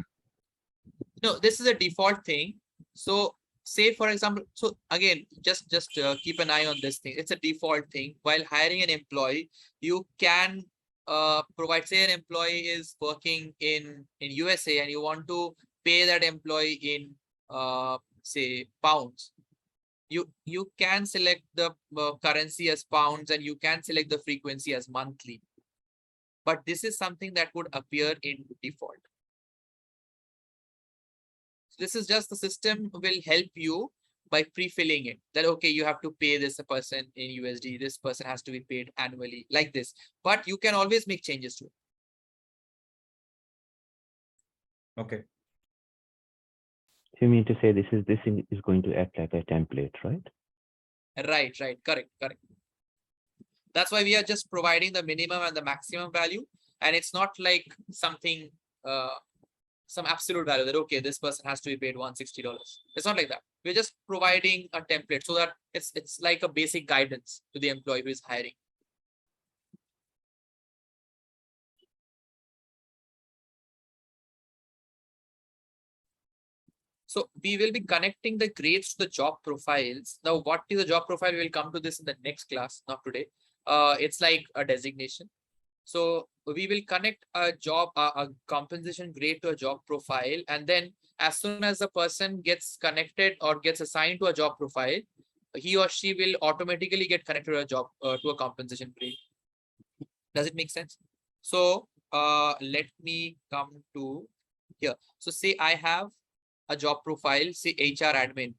No, this is a default thing. So say for example, so again, just keep an eye on this thing. It's a default thing. While hiring an employee, you can provide, say an employee is working in USA and you want to pay that employee in say pounds. You can select the currency as pounds and you can select the frequency as monthly. But this is something that would appear in default. This is just the system will help you by pre-filling it, that okay, you have to pay this person in USD, this person has to be paid annually, like this, but you can always make changes to it. Okay. You mean to say this is going to act like a template, right? Right, correct. That's why we are just providing the minimum and the maximum value, and it's not like something some absolute value that okay, this person has to be paid $160. It's not like that. We're just providing a template so that it's like a basic guidance to the employee who is hiring. So we will be connecting the grades to the job profiles. Now, what is the job profile? We will come to this in the next class, not today. It's like a designation. So we will connect a job, a compensation grade to a job profile. And then as soon as the person gets connected or gets assigned to a job profile, he or she will automatically get connected to a job, to a compensation grade. Does it make sense? So let me come to here. So say I have a job profile, say HR admin.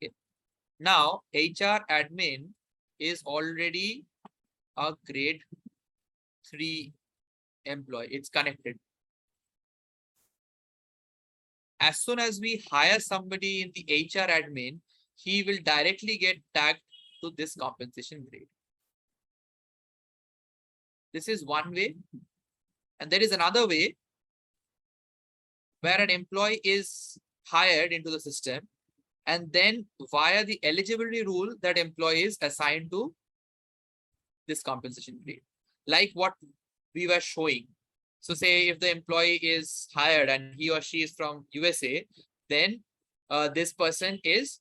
Okay. Now HR admin is already a grade 3 employee. It's connected. As soon as we hire somebody in the HR admin, he will directly get tagged to this compensation grade. This is one way. And there is another way where an employee is hired into the system, and then via the eligibility rule, that employee is assigned to this compensation grade, like what we were showing. So say if the employee is hired and he or she is from USA, then this person is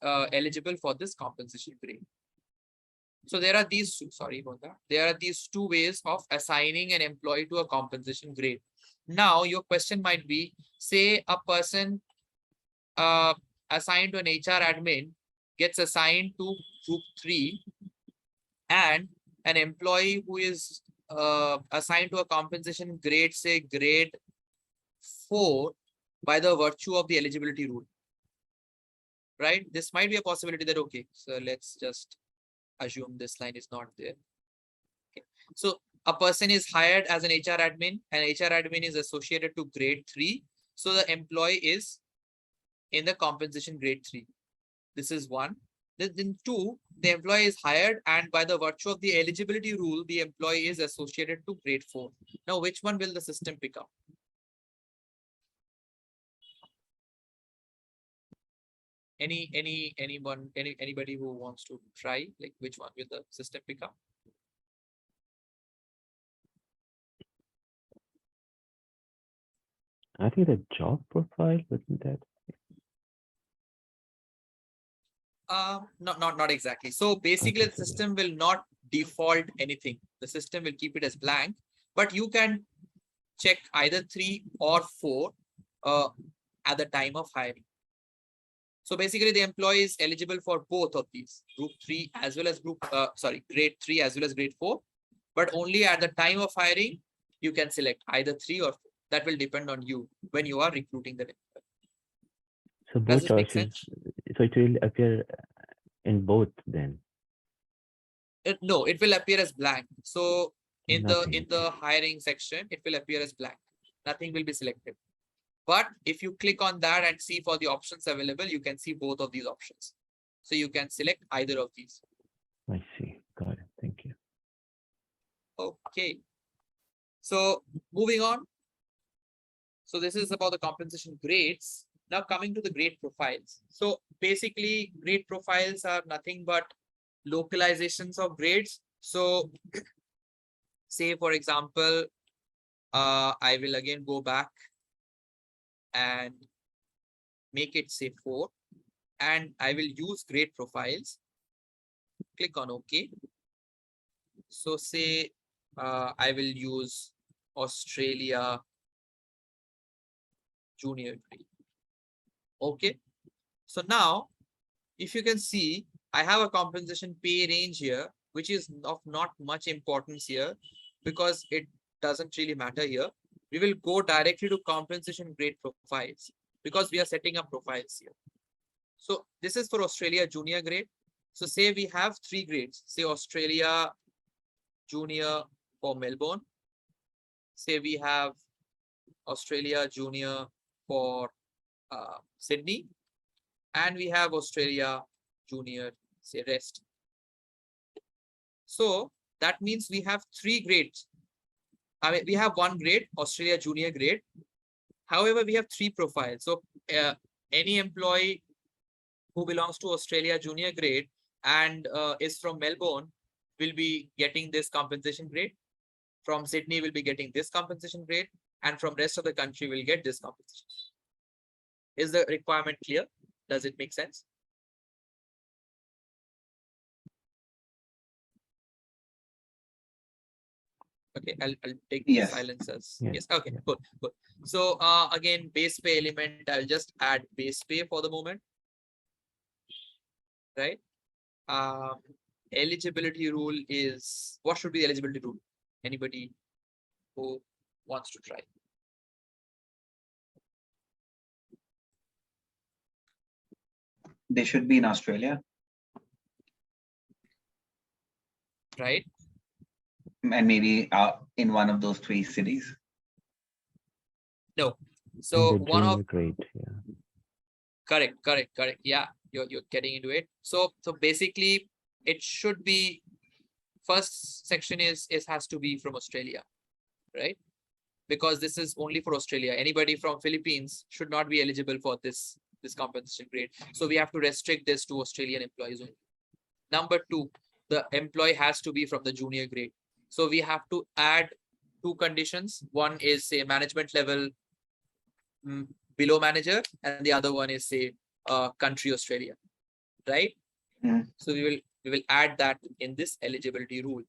eligible for this compensation grade. So there are these two, sorry about that. There are these two ways of assigning an employee to a compensation grade. Now your question might be, say a person assigned to an HR admin gets assigned to group 3, and an employee who is assigned to a compensation grade, say grade 4, by the virtue of the eligibility rule, right? This might be a possibility that, okay, so let's just assume this line is not there. Okay. So a person is hired as an HR admin, and HR admin is associated to grade 3. So the employee is in the compensation grade 3. This is one. Then 2, the employee is hired, and by the virtue of the eligibility rule, the employee is associated to grade 4. Now, which one will the system pick up? Anybody who wants to try, like which one will the system pick up? I think the job profile, wasn't that? Not exactly. So basically, the system will not default anything. The system will keep it as blank, but you can check either 3 or 4 at the time of hiring. So basically, the employee is eligible for both of these, group 3 as well as grade 3 as well as grade 4. But only at the time of hiring, you can select either 3 or 4. That will depend on you when you are recruiting the employee. So both choices. So it will appear in both then. No, it will appear as blank. So in the hiring section, it will appear as blank. Nothing will be selected. But if you click on that and see for the options available, you can see both of these options. So you can select either of these. I see. Got it. Thank you. Okay. So moving on. So this is about the compensation grades. Now coming to the grade profiles. So basically, grade profiles are nothing but localizations of grades. So say, for example, I will again go back and make it say 4, and I will use grade profiles. Click on OK. So say I will use Australia junior grade. Okay. So now, if you can see, I have a compensation pay range here, which is of not much importance here because it doesn't really matter here. We will go directly to compensation grade profiles because we are setting up profiles here. So this is for Australia junior grade. So say we have 3 grades, say Australia junior for Melbourne. Say we have Australia junior for Sydney, and we have Australia junior, say rest. So that means we have 3 grades. I mean, we have 1 grade, Australia junior grade. However, we have 3 profiles. So any employee who belongs to Australia junior grade and is from Melbourne will be getting this compensation grade. From Sydney will be getting this compensation grade, and from rest of the country will get this compensation. Is the requirement clear? Does it make sense? Okay, I'll take the silencers. Yes. Okay, good. So again, base pay element, I'll just add base pay for the moment. Right? Eligibility rule is, what should be the eligibility rule? Anybody who wants to try? They should be in Australia. Right. And maybe in one of those 3 cities. No. So one of grade, correct. Yeah, you're getting into it. So basically it should be, first section is has to be from Australia, right? Because this is only for Australia. Anybody from Philippines should not be eligible for this compensation grade. So we have to restrict this to Australian employees only. Number 2, the employee has to be from the junior grade. So we have to add 2 conditions. One is say management level below manager, and the other one is say country Australia, right? So we will add that in this eligibility rule.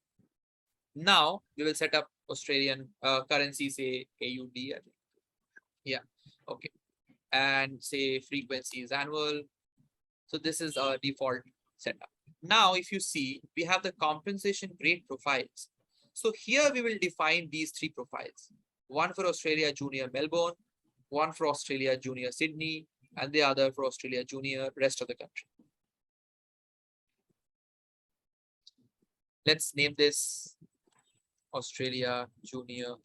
Now we will set up Australian currency, say AUD. I think. Yeah. Okay. And say frequency is annual. So this is our default setup. Now, if you see, we have the compensation grade profiles. So here we will define these 3 profiles. One for Australia junior Melbourne, one for Australia junior Sydney, and the other for Australia junior rest of the country. Let's name this Australia junior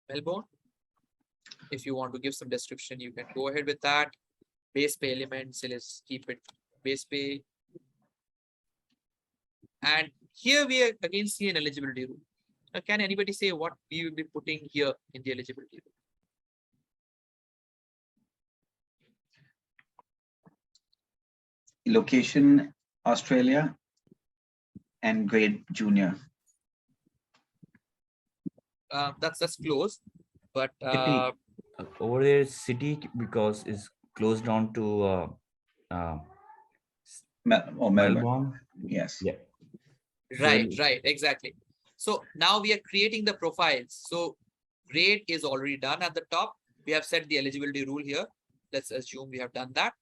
Melbourne. If you want to give some description, you can go ahead with that. Base pay elements, so let's keep it base pay. And here we are again see an eligibility rule. Now, can anybody say what we will be putting here in the eligibility rule? Location, Australia, and grade junior. That's close, but over there city because it's closed down to Melbourne. Yes. Yeah. Right, exactly. So now we are creating the profiles. So grade is already done at the top. We have set the eligibility rule here. Let's assume we have done that.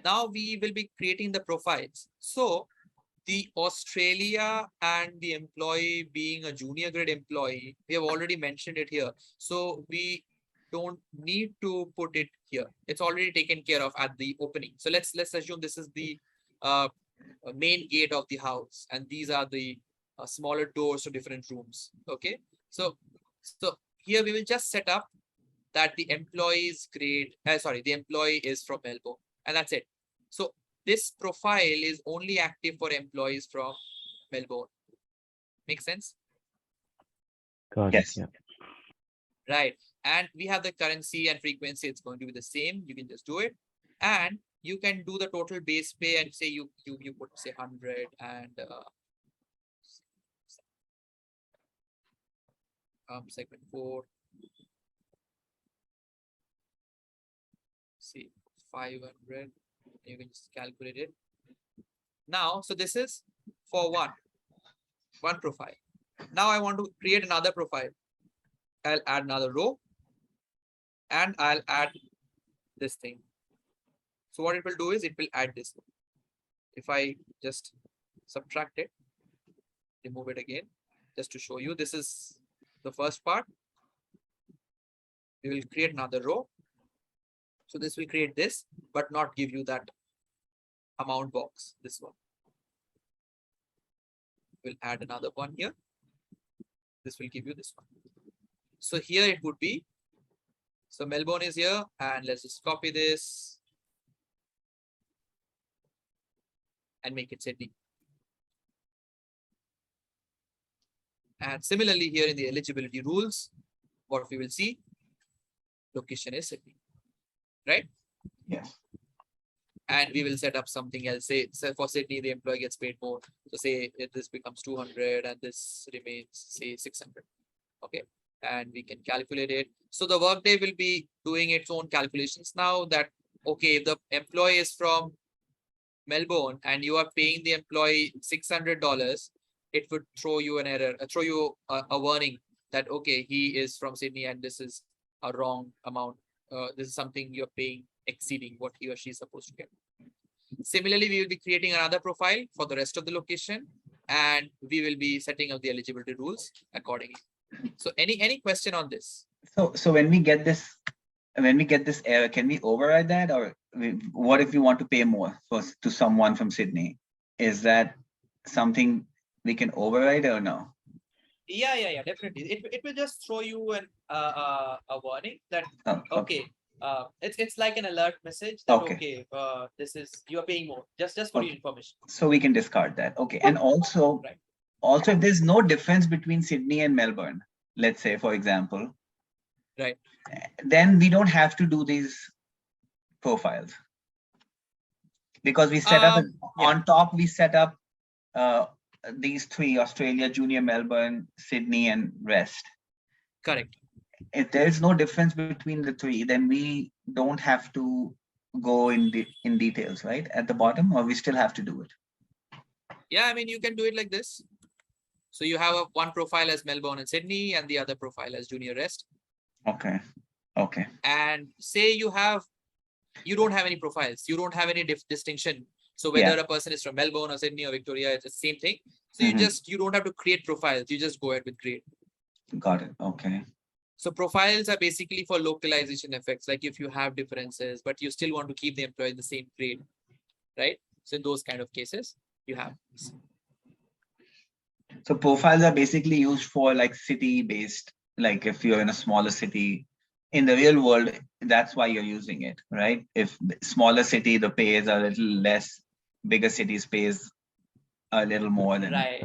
Now we will be creating the profiles. So the Australia and the employee being a junior grade employee, we have already mentioned it here. So we don't need to put it here. It's already taken care of at the opening. So let's assume this is the main gate of the house, and these are the smaller doors to different rooms. Okay, so here we will just set up that the employee's grade, the employee is from Melbourne, and that's it. So this profile is only active for employees from Melbourne. Make sense? Got it. Yeah. Right. And we have the currency and frequency. It's going to be the same. You can just do it. And you can do the total base pay and say you put say 100 and segment 4, see 500. You can just calculate it now. So this is for one profile. Now I want to create another profile. I'll add another row and I'll add this thing. So what it will do is it will add this. If I just subtract it, remove it again, just to show you, this is the first part. We will create another row. So this will create this, but not give you that amount box, this one. We'll add another one here. This will give you this one. So here it would be, so Melbourne is here, and let's just copy this and make it Sydney. And similarly here in the eligibility rules, what we will see, location is Sydney, right? Yes. And we will set up something else. Say for Sydney, the employee gets paid more. So say if this becomes 200 and this remains say 600. Okay. And we can calculate it. So the Workday will be doing its own calculations now that, okay, if the employee is from Melbourne and you are paying the employee $600, it would throw you an error, throw you a warning that, okay, he is from Sydney and this is a wrong amount. This is something you're paying exceeding what he or she is supposed to get. Similarly, we will be creating another profile for the rest of the location, and we will be setting up the eligibility rules accordingly. So any question on this? So when we get this error, can we override that, or what if we want to pay more to someone from Sydney? Is that something we can override or no? Yeah, definitely. It will just throw you a warning that okay. It's like an alert message that okay, this is, you are paying more, just for your information. So we can discard that. Okay. And also, right. Also if there's no difference between Sydney and Melbourne, let's say, for example, right, then we don't have to do these profiles, because we set up on top, we set up these three: Australia, Junior, Melbourne, Sydney, and rest. Correct. If there is no difference between the three, then we don't have to go in details, right, at the bottom, or we still have to do it? Yeah, I mean, you can do it like this. So you have one profile as Melbourne and Sydney and the other profile as Junior, Rest. Okay. And say you don't have any profiles, you don't have any distinction. So whether a person is from Melbourne or Sydney or Victoria, it's the same thing. So you don't have to create profiles. You just go ahead with create. Got it. Okay. So profiles are basically for localization effects. Like if you have differences, but you still want to keep the employee in the same grade, right? So in those kind of cases, you have. So profiles are basically used for like city-based, like if you're in a smaller city. In the real world, that's why you're using it, right? If smaller city, the pays are a little less, bigger cities pays a little more than. Right.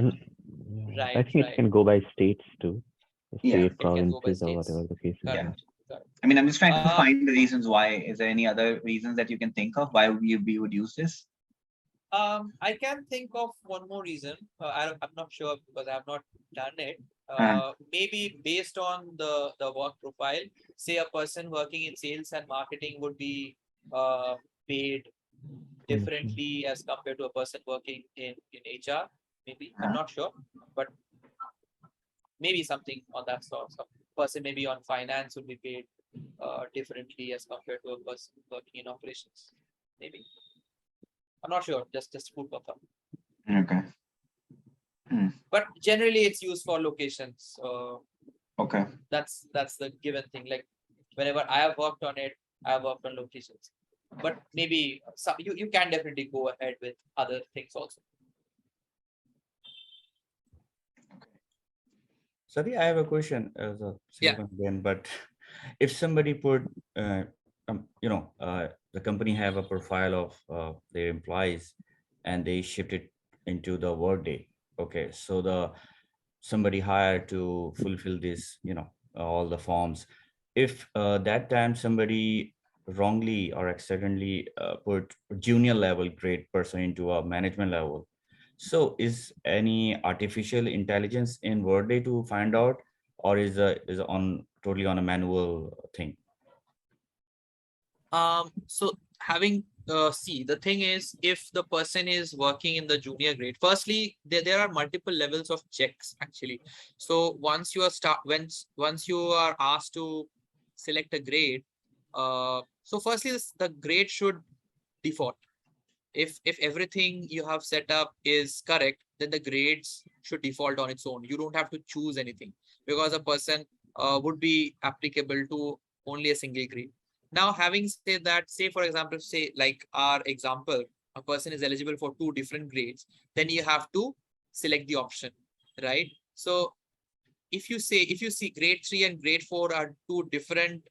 Right. I think it can go by states too. State, provinces, or whatever the case is. Yeah. I mean, I'm just trying to find the reasons why. Is there any other reasons that you can think of why we would use this? I can think of one more reason. I'm not sure because I have not done it. Maybe based on the work profile, say a person working in sales and marketing would be paid differently as compared to a person working in HR. Maybe I'm not sure, but maybe something on that sort. Some person maybe on finance would be paid differently as compared to a person working in operations. Maybe. I'm not sure, just food for thought. Okay. But generally it's used for locations. Okay. That's the given thing. Like whenever I have worked on it, I have worked on locations. But maybe you can definitely go ahead with other things also. Sorry, I have a question. Again, but if somebody put, the company have a profile of their employees and they shift it into the Workday. Okay, so somebody hired to fulfill this, all the forms. If that time somebody wrongly or accidentally put junior level grade person into a management level. So is any artificial intelligence in Workday to find out, or is on totally on a manual thing? So having see, the thing is, if the person is working in the junior grade, firstly, there are multiple levels of checks actually. So once you are once you are asked to select a grade, so firstly the grade should default. If everything you have set up is correct, then the grades should default on its own. You don't have to choose anything, because a person would be applicable to only a single grade. Now, having said that, say for example, say like our example, a person is eligible for 2 different grades, then you have to select the option, right? So if you see grade 3 and grade 4 are 2 different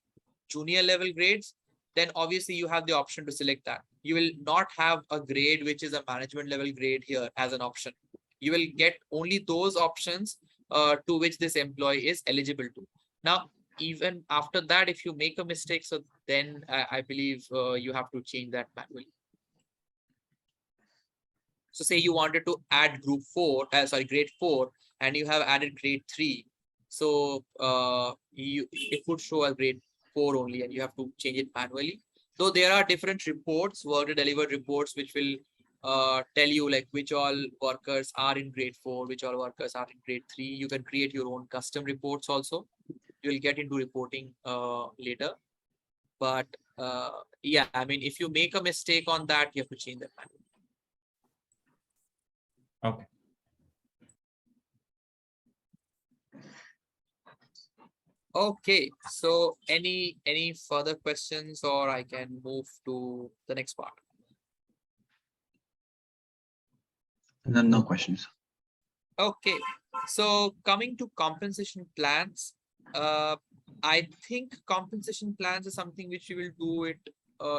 junior level grades, then obviously you have the option to select that. You will not have a grade which is a management level grade here as an option. You will get only those options to which this employee is eligible to. Now, even after that, if you make a mistake, so then I believe you have to change that manually. So say you wanted to add grade 4, and you have added grade 3. So it would show a grade 4 only, and you have to change it manually. So there are different reports, Workday delivered reports, which will tell you like which all workers are in grade 4, which all workers are in grade 3. You can create your own custom reports also. You'll get into reporting later. But yeah, I mean, if you make a mistake on that, you have to change that manually. Okay. Okay, so any further questions, or I can move to the next part? No questions. Okay, so coming to compensation plans, I think compensation plans is something which we will do it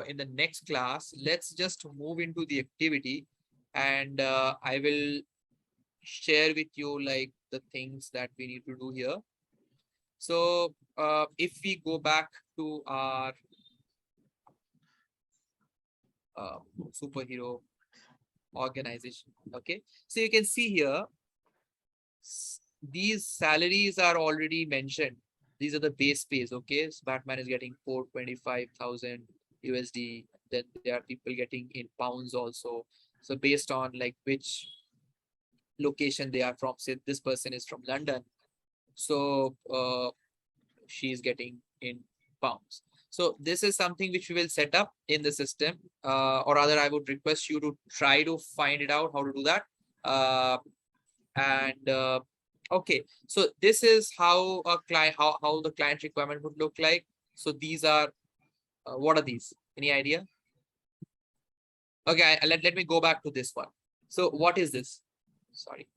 in the next class. Let's just move into the activity, and I will share with you like the things that we need to do here. So if we go back to our superhero organization, okay, so you can see here these salaries are already mentioned. These are the base pays. Okay, so Batman is getting 425,000 USD. Then there are people getting in pounds also. So based on like which location they are from, say this person is from London, so she's getting in pounds. So this is something which we will set up in the system, or rather I would request you to try to find it out how to do that. Okay, so this is how a client, how the client requirement would look like. So these are, what are these? Any idea? Okay, let me go back to this one. So what is this? Sorry,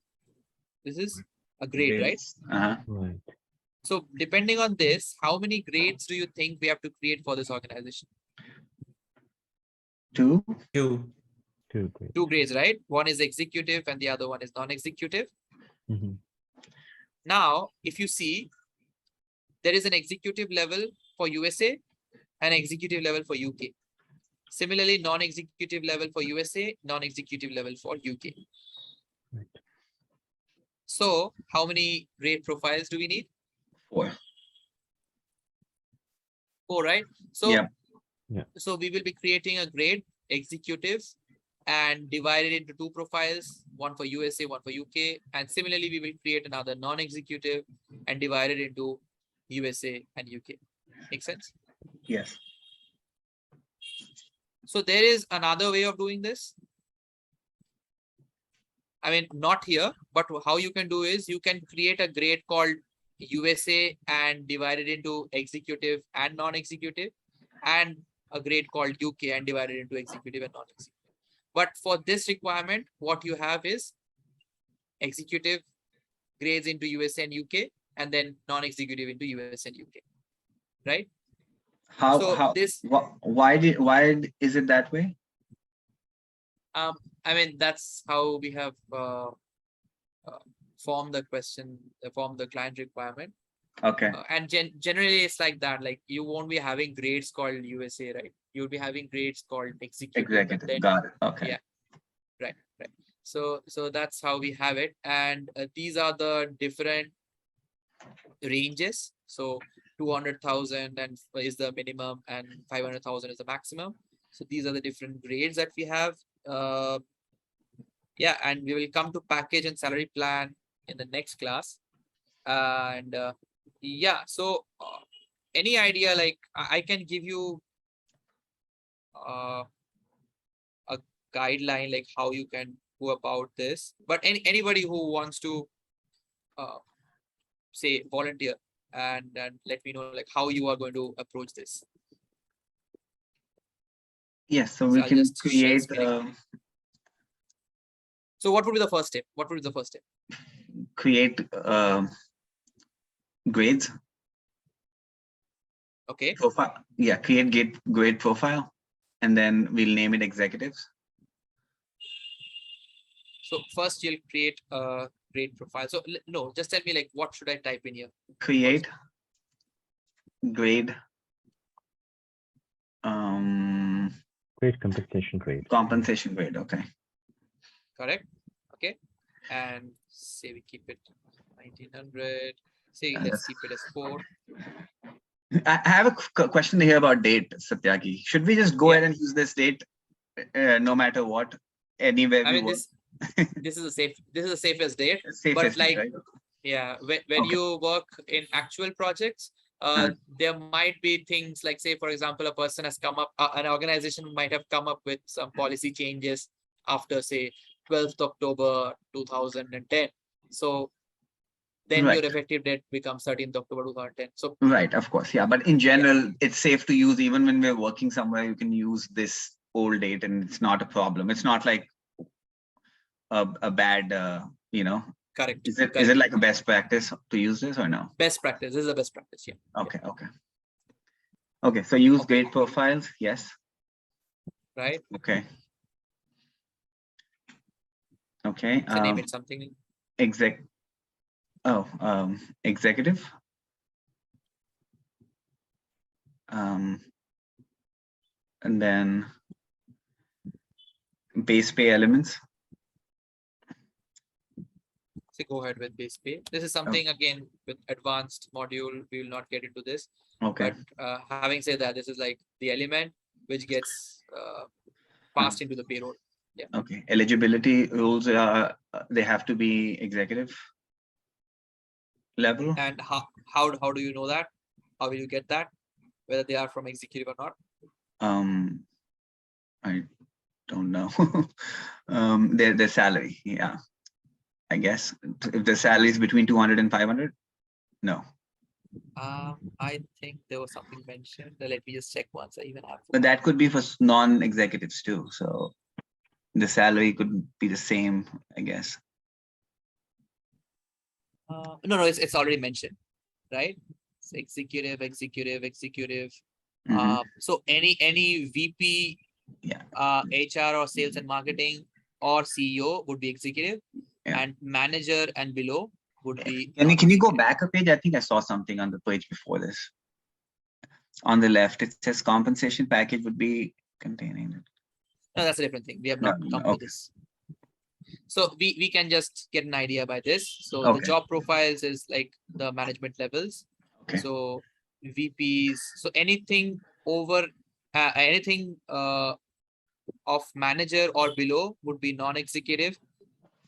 this is a grade, right? Right. So depending on this, how many grades do you think we have to create for this organization? 2. 2. 2 grades. 2 grades, right? One is executive and the other one is non-executive. Mm-hmm. Now, if you see, there is an executive level for USA and executive level for UK. Similarly, non-executive level for USA, non-executive level for UK. Right. So how many grade profiles do we need? 4. 4, right? So, yeah. So we will be creating a grade executive and divide it into 2 profiles, one for USA, one for UK. And similarly, we will create another non-executive and divide it into USA and UK. Make sense? Yes. So there is another way of doing this. I mean, not here, but how you can do is you can create a grade called USA and divide it into executive and non-executive, and a grade called UK and divide it into executive and non-executive. But for this requirement, what you have is executive grades into USA and UK, and then non-executive into US and UK, right? Why is it that way? I mean, that's how we have formed the client requirement. Okay. And generally it's like that. Like you won't be having grades called USA, right? You'll be having grades called executive. Executive. Got it. Okay. Yeah. Right. So that's how we have it. And these are the different ranges. So 200,000 and is the minimum and 500,000 is the maximum. So these are the different grades that we have. Yeah, and we will come to package and salary plan in the next class. And yeah, so any idea, like I can give you a guideline, like how you can go about this, but anybody who wants to say volunteer and let me know like how you are going to approach this. Yes, so we can create. So what would be the first step? Create grades. Okay. Profile. Yeah, create grade profile, and then we'll name it executives. So first you'll create a grade profile. So no, just tell me like what should I type in here? Create grade. Grade compensation grade. Compensation grade. Okay. Correct. Okay. And say we keep it 1900. Say let's keep it as 4. I have a question here about date, Satyaki. Should we just go ahead and use this date no matter what, anywhere we work? This is the safest date. Safest but like, date, right? Yeah, when you work in actual projects, there might be things like, say, for example, a person has come up, an organization might have come up with some policy changes after, say, 12th October 2010. So then your effective date becomes 13th October 2010. So right, of course, yeah. But in general, it's safe to use even when we're working somewhere. You can use this old date, and it's not a problem. It's not like a bad, Correct. Is it like a best practice to use this or no? Best practice. This is a best practice. Yeah. Okay. So use grade profiles. Yes. Right. Okay. So name it something. Executive. And then base pay elements. So go ahead with base pay. This is something again with advanced module. We will not get into this. Okay. But having said that, this is like the element which gets passed into the payroll. Yeah. Okay. Eligibility rules are they have to be executive level. And how do you know that? How will you get that? Whether they are from executive or not? I don't know. Their salary, yeah. I guess if the salary is between 200 and 500, no. I think there was something mentioned. Let me just check once. I even have. But that could be for non-executives too. So the salary could be the same, I guess. No, it's already mentioned, right? It's executive. Mm-hmm. So any VP, HR or sales and marketing or CEO would be executive, and manager and below would be. Can you go back a page? I think I saw something on the page before this. On the left, it says compensation package would be containing it. No, that's a different thing. We have not come to this. So we can just get an idea by this. So the job profiles is like the management levels. Okay. So VPs. So anything over anything of manager or below would be non-executive,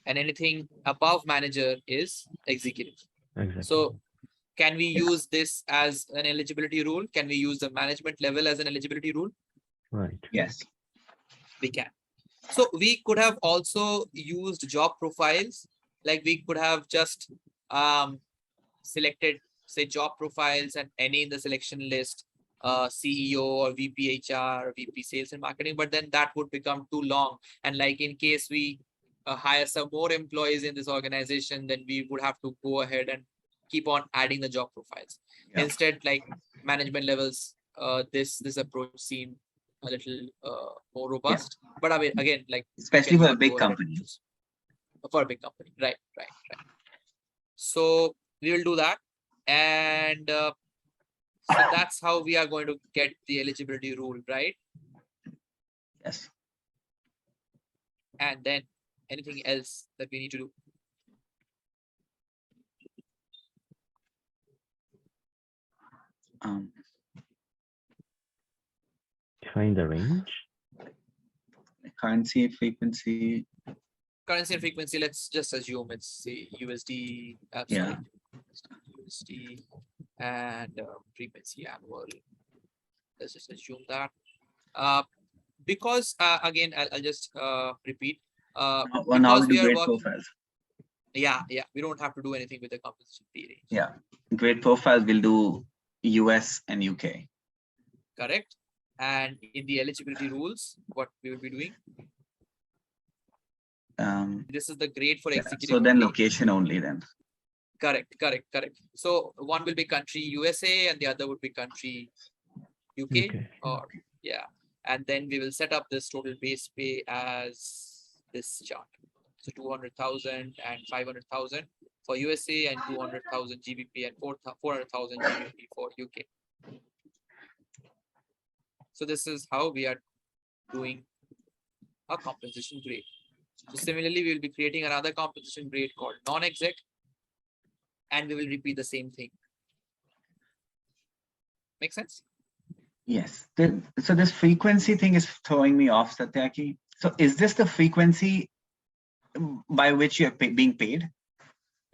and anything above manager is executive. Exactly. So can we use this as an eligibility rule? Can we use the management level as an eligibility rule? Right. Yes. We can. So we could have also used job profiles. Like we could have just selected, say, job profiles and any in the selection list, CEO or VP HR or VP sales and marketing, but then that would become too long. And like in case we hire some more employees in this organization, then we would have to go ahead and keep on adding the job profiles. Instead, like management levels, this approach seemed a little more robust. But I mean, again, like especially for a big company. For a big company, right. So we will do that. And so that's how we are going to get the eligibility rule, right? Yes. And then anything else that we need to do? Define the range. Currency, frequency. Currency and frequency, let's just assume it's say USD, Yeah. USD and frequency annual. Let's just assume that. Because again, I'll just repeat. Because we are grade working. profiles. Yeah, we don't have to do anything with the compensation fee range. Yeah, grade profiles will do US and UK. Correct. And in the eligibility rules, what we will be doing? This is the grade for executive. So then location only then. Correct. So one will be country USA and the other would be country UK. Or yeah. And then we will set up this total base pay as this chart. So 200,000 and 500,000 for USA and 200,000 GBP and 400,000 GBP for UK. So this is how we are doing a compensation grade. So similarly, we will be creating another compensation grade called non-exec, and we will repeat the same thing. Make sense? Yes. So this frequency thing is throwing me off, Satyaki. So is this the frequency by which you're being paid?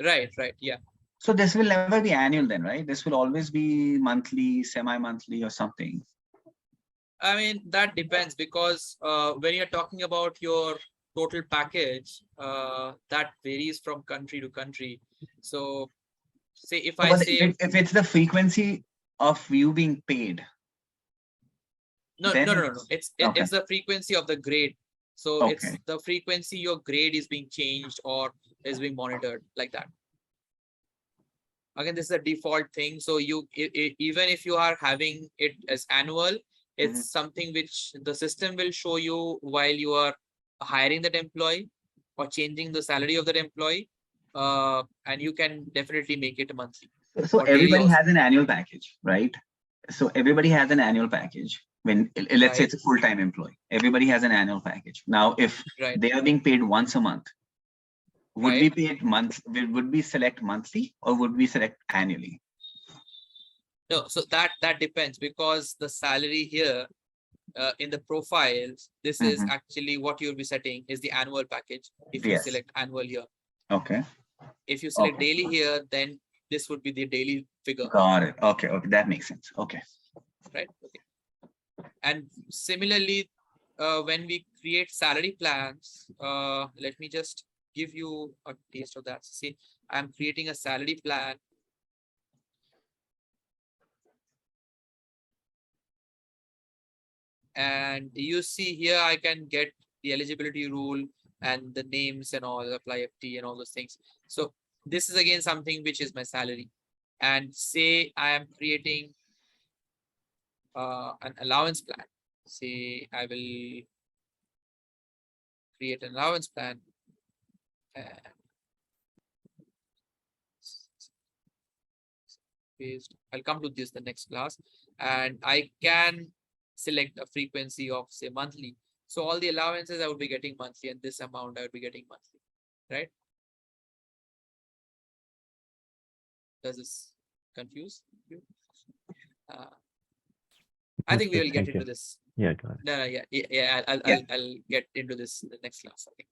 Right. Yeah. So this will never be annual then, right? This will always be monthly, semi-monthly or something. I mean, that depends because when you're talking about your total package, that varies from country to country. So say if I say if it's the frequency of you being paid. No. It's the frequency of the grade. So it's the frequency your grade is being changed or is being monitored like that. Again, this is a default thing. So even if you are having it as annual, it's something which the system will show you while you are hiring that employee or changing the salary of that employee. And you can definitely make it monthly. So everybody has an annual package, right? So everybody has an annual package. When let's say it's a full-time employee, everybody has an annual package. Now, if they are being paid once a month, would we pay it would we select monthly or would we select annually? No, so that depends because the salary here in the profiles, this is actually what you'll be setting is the annual package if you select annual here. Okay. If you select daily here, then this would be the daily figure. Got it. Okay, that makes sense. Okay. Right. Okay. And similarly, when we create salary plans, let me just give you a taste of that. See, I'm creating a salary plan. And you see here, I can get the eligibility rule and the names and all, apply FT and all those things. So this is again something which is my salary. And say I am creating an allowance plan. Say I will create an allowance plan. I'll come to this the next class, and I can select a frequency of say monthly. So all the allowances I would be getting monthly, and this amount I would be getting monthly, right? Does this confuse you? I think we will get into this. Yeah, got it. Yeah. I'll get into this in the next class. I think.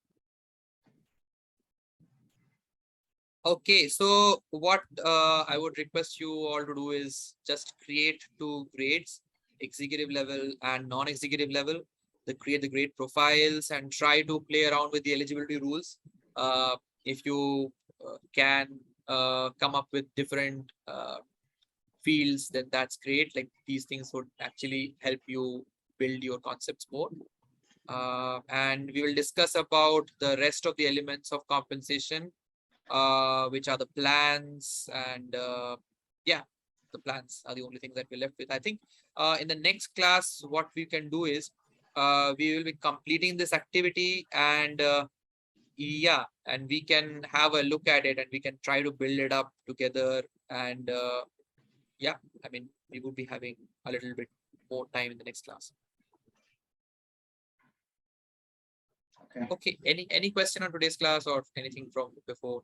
Okay, so what I would request you all to do is just create 2 grades, executive level and non-executive level. Create the grade profiles and try to play around with the eligibility rules. If you can come up with different fields, then that's great. Like these things would actually help you build your concepts more. And we will discuss about the rest of the elements of compensation, which are the plans and the plans are the only things that we're left with. I think in the next class, what we can do is we will be completing this activity and yeah, and we can have a look at it and we can try to build it up together. And yeah, I mean, we would be having a little bit more time in the next class. Okay. Any question on today's class or anything from before?